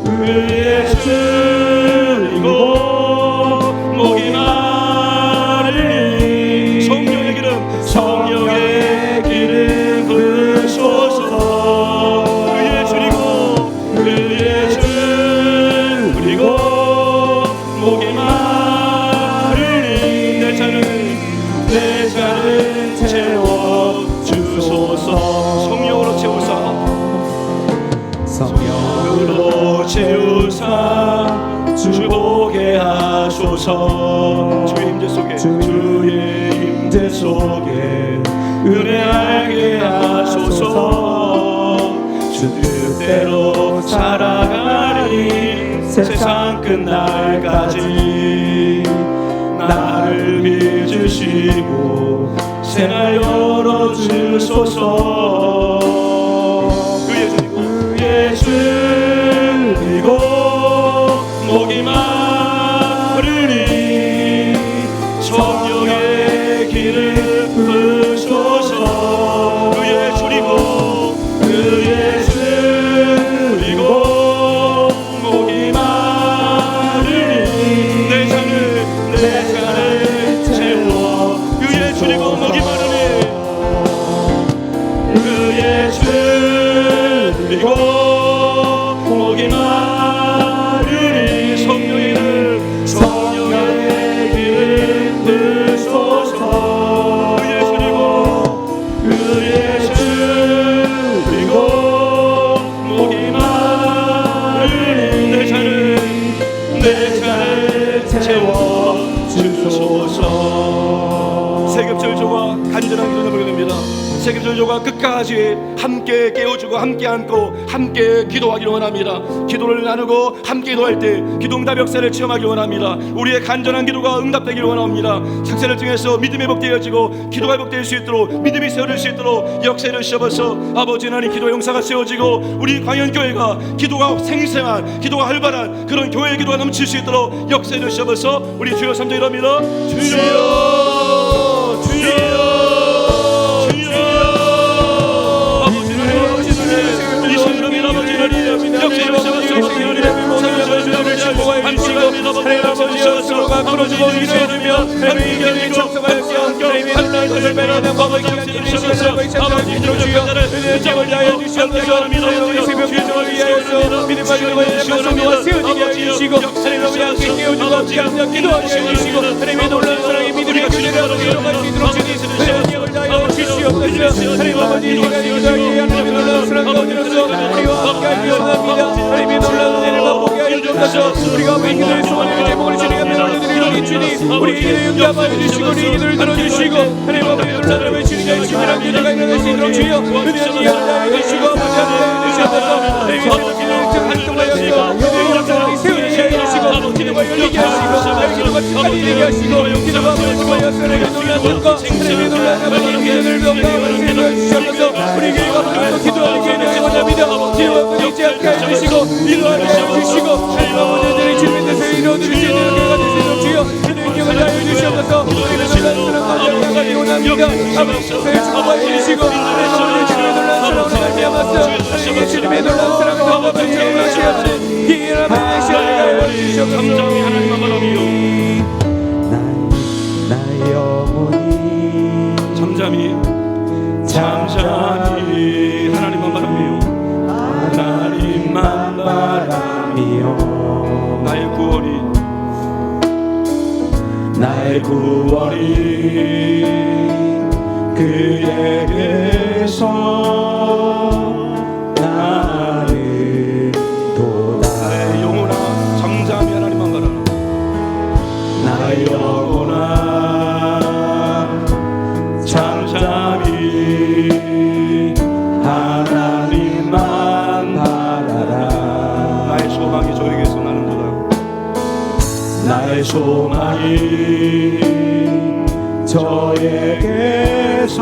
의에 줄이고 목이 마르니 성령의 기름 부으소서. 의에 줄이고 목이 마르니 내 잔은 채워 주소서. 성령으로 채우사 성령으로 채우사 주보게 하소서. 주의 임재 속에 은혜 알게 하소서. 주 뜻대로 살아가리 세상 끝날까지. 나를 빚으시고 새날 열어주소서. 의에 줄이고 목이 마르니 성령의 길을 부으소서. 의에 줄이고 그리고 목이 마르니 성령의 길을 드소서. 의의 주 그리고 목이 마르니 내 잔을 채워 주소서. 세급절조가 간절한 기도를 부릅니다. 세급절조가 끝까지 함께 깨워주고 함께 안고 함께 기도하기를 원합니다. 기도를 나누고 함께 기도할 때 기도응답 역사를 체험하기 원합니다. 우리의 간절한 기도가 응답되기를 원합니다. sak세를 통해서 믿음이 회복되어지고 기도가 회복될 수 있도록 믿음이 세워질 수 있도록 역사를 씌워서 아버지 하나님 기도의 용사가 세워지고 우리 광연교회가 기도가 생생한 기도가 활발한 그런 교회의 기도가 넘칠 수 있도록 역사를 씌워서 우리 주여 삼자 이럽니다. 주여 주여 우리가 맹인을 소원을 제목을 진행하며 올려드리는 주님 우리 기도에 응답하여 주시고 우리 기도를 들어주시고 하나님 아버지 놀라는 외치는 주님이란 기도가 일어날 수 있도록 주여 은혜의 연락해 주시고 아버지 하나님 주셔서 하나님 기도를 활동하여서 기도의 사랑이 세우게 해주시고 기도가 열리게 하시고 기도가 축하되게 하시고 기도가 벌어지고 하나님의 놀라는 것 하나님의 놀라는 기도를 명령하여 주셔서 우리 교회가 모두 기도하는 교회를 원합니다. 기도가 끊이지 않게 해주시고 기도하게 해주시고 아버지들의 주민들에서 이루어질 수 있는 교회가 되시도록 주여 주님의 기억을 다해 주시옵소서. 우리는 놀라는 사랑과 영광이 원합니다. 아버지 주님의 축복해 주시고 하나님의 주님의 놀라는 사랑을 말미암아서 하나님의 주님의 놀라는 사랑을 한번만 체험하시옵소서. 이 하나님의 시간을 주시옵소서. 감정이 하나님만 바라비요 나의 영혼이 잠잠히 하나님만 바라비요 하나님만 바라며 나의 구원이 그에게서 나는 도다. 나의 영혼아 잠잠히 하나님만 바라라. 나의 영혼아 잠잠히 하나님만 바라라. 나의 소망이 저에게서 나는도다. 나의 소망이 저에게서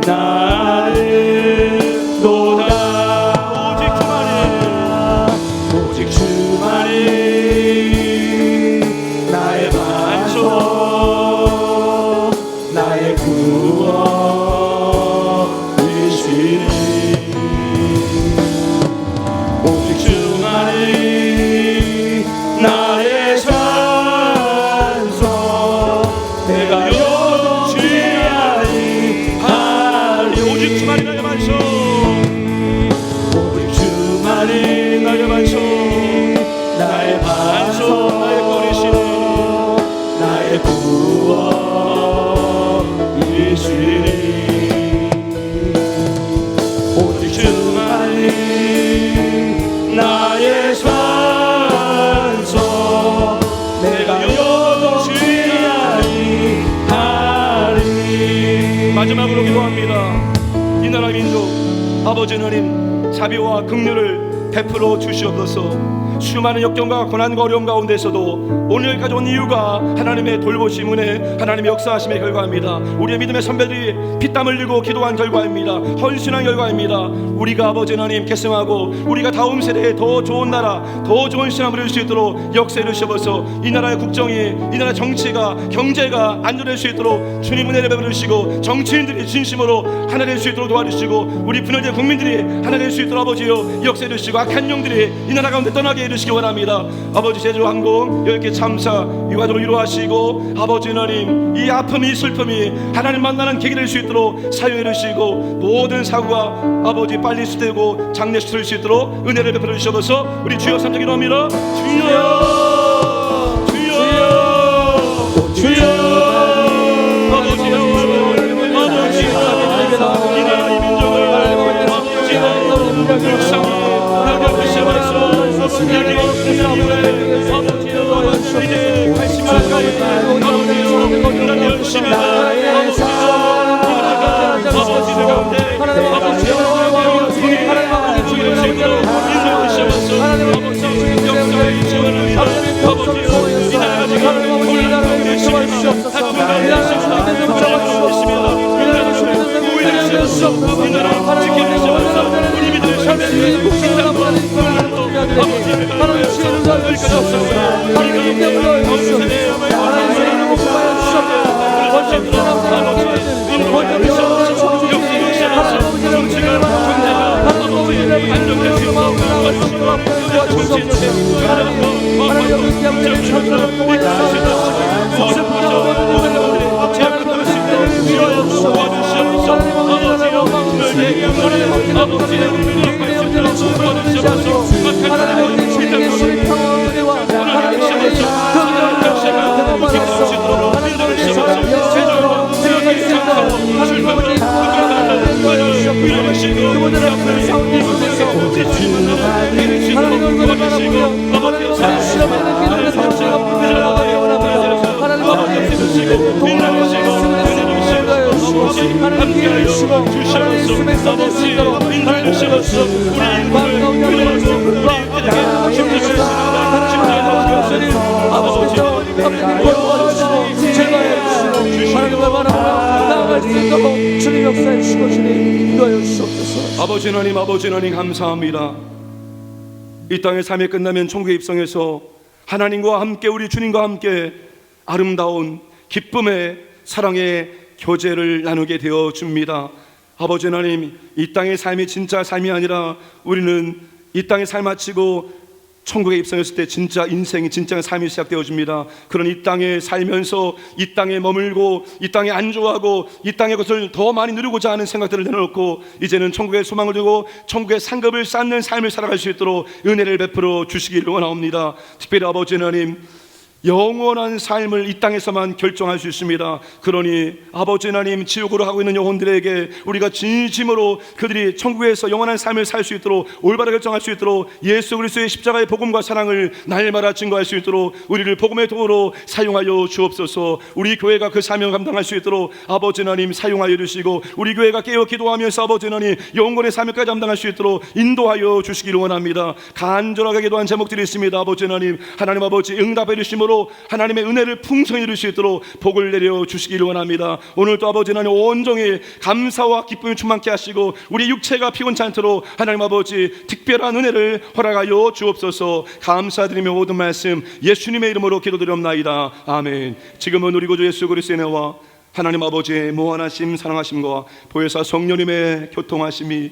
나는 도다. 오직 주만이 나의 반석 나의 구원이시니 오직 주만이 나의 산소 내가 요동치하리 하리. 오직 주만이 나의 반석 오직 주만이 나의 반석 나의 반석 나의 거리시니 나의 구원이시니 오직 주만이 나의 산소 내가 요동치하리 하리. 마지막으로 기도합니다. 이 나라 민족 아버지 하나님 자비와 긍휼을 베풀어 주시옵소서. 수많은 역경과 고난과 어려움 가운데서도 오늘까지 온 이유가 하나님의 돌보심 은혜 하나님의 역사하심의 결과입니다. 우리의 믿음의 선배들이 피땀 흘리고 기도한 결과입니다. 헌신한 결과입니다. 우리가 아버지 하나님 계승하고 우리가 다음 세대에 더 좋은 나라 더 좋은 신앙을 이룰 수 있도록 역사를 주셔서 이 나라의 국정이 이 나라 정치가 경제가 안전할 수 있도록 주님 은혜를 베풀으시고 정치인들이 진심으로 하나 될 수 있도록 도와주시고 우리 분열된 국민들이 하나 될 수 있도록 아버지여 역사해 주시고 악한 영들이 이 나라 가운데 떠나게 이루시기 원합니다. 아버지 제주항공 이렇게 참사 유가족을 위로하시고 아버지 하나님 이 아픔 이 슬픔이 하나님 만나는 계기 될 수 있도록 사용해 주시고 모든 사고가 아버지 빨리 수되고 장례 수술 수 있도록 은혜를 베풀어 주셔서 우리 주여 삼자 기도합니다. 주여 주여 주여 아버지 이 나라 이 민족을 아버지 불쌍히 여겨주시면서 이제 관심 아버지여 열심히 아버지들 가운데 아버지 하나님 감사합니다. 이 땅의 삶이 끝나면 천국에 입성해서 하나님과 함께 우리 주님과 함께 아름다운 기쁨의 사랑의 교제를 나누게 되어 줍니다. 아버지 하나님 이 땅의 삶이 진짜 삶이 아니라 우리는 이 땅의 삶 마치고 천국에 입성했을 때 진짜 인생이 진짜 삶이 시작되어 줍니다. 그런 이 땅에 살면서 이 땅에 머물고 이 땅에 안주하고 이 땅의 것을 더 많이 누리고자 하는 생각들을 내려놓고 이제는 천국의 소망을 두고 천국의 상급을 쌓는 삶을 살아갈 수 있도록 은혜를 베풀어 주시기를 원하옵니다. 특별히 아버지 하나님 영원한 삶을 이 땅에서만 결정할 수 있습니다. 그러니 아버지 하나님 지옥으로 가고 있는 영혼들에게 우리가 진심으로 그들이 천국에서 영원한 삶을 살 수 있도록 올바르게 결정할 수 있도록 예수 그리스도의 십자가의 복음과 사랑을 날마다 증거할 수 있도록 우리를 복음의 도구로 사용하여 주옵소서. 우리 교회가 그 사명을 감당할 수 있도록 아버지 하나님 사용하여 주시고 우리 교회가 깨어 기도하면서 아버지 하나님 영혼의 사명까지 감당할 수 있도록 인도하여 주시기를 원합니다. 간절하게 기도한 제목들이 있습니다. 아버지 하나님 아버지 응답해 주심으로 하나님의 은혜를 풍성히 이룰 수 있도록 복을 내려 주시기를 원합니다. 오늘도 아버지 하나님 온종일 감사와 기쁨이 충만케 하시고 우리 육체가 피곤치 않도록 하나님 아버지 특별한 은혜를 허락하여 주옵소서. 감사드리며 모든 말씀 예수님의 이름으로 기도드리옵나이다. 아멘. 지금은 우리 구주 예수 그리스도의 은혜와 하나님 아버지의 무한하심 사랑하심과 보혜사 성령님의 교통하심이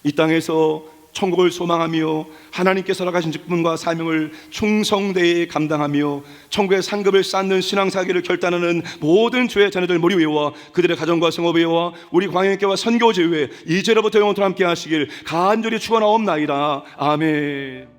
이 땅에서 천국을 소망하며 하나님께서 허락하신 직분과 사명을 충성되이 감당하며 천국의 상급을 쌓는 신앙사기를 결단하는 모든 주의 자녀들 모리 위에와 그들의 가정과 성업 위에와 우리 광야교회와 선교제 위에 이제로부터 영원토록 함께 하시길 간절히 축원하옵나이다. 아멘.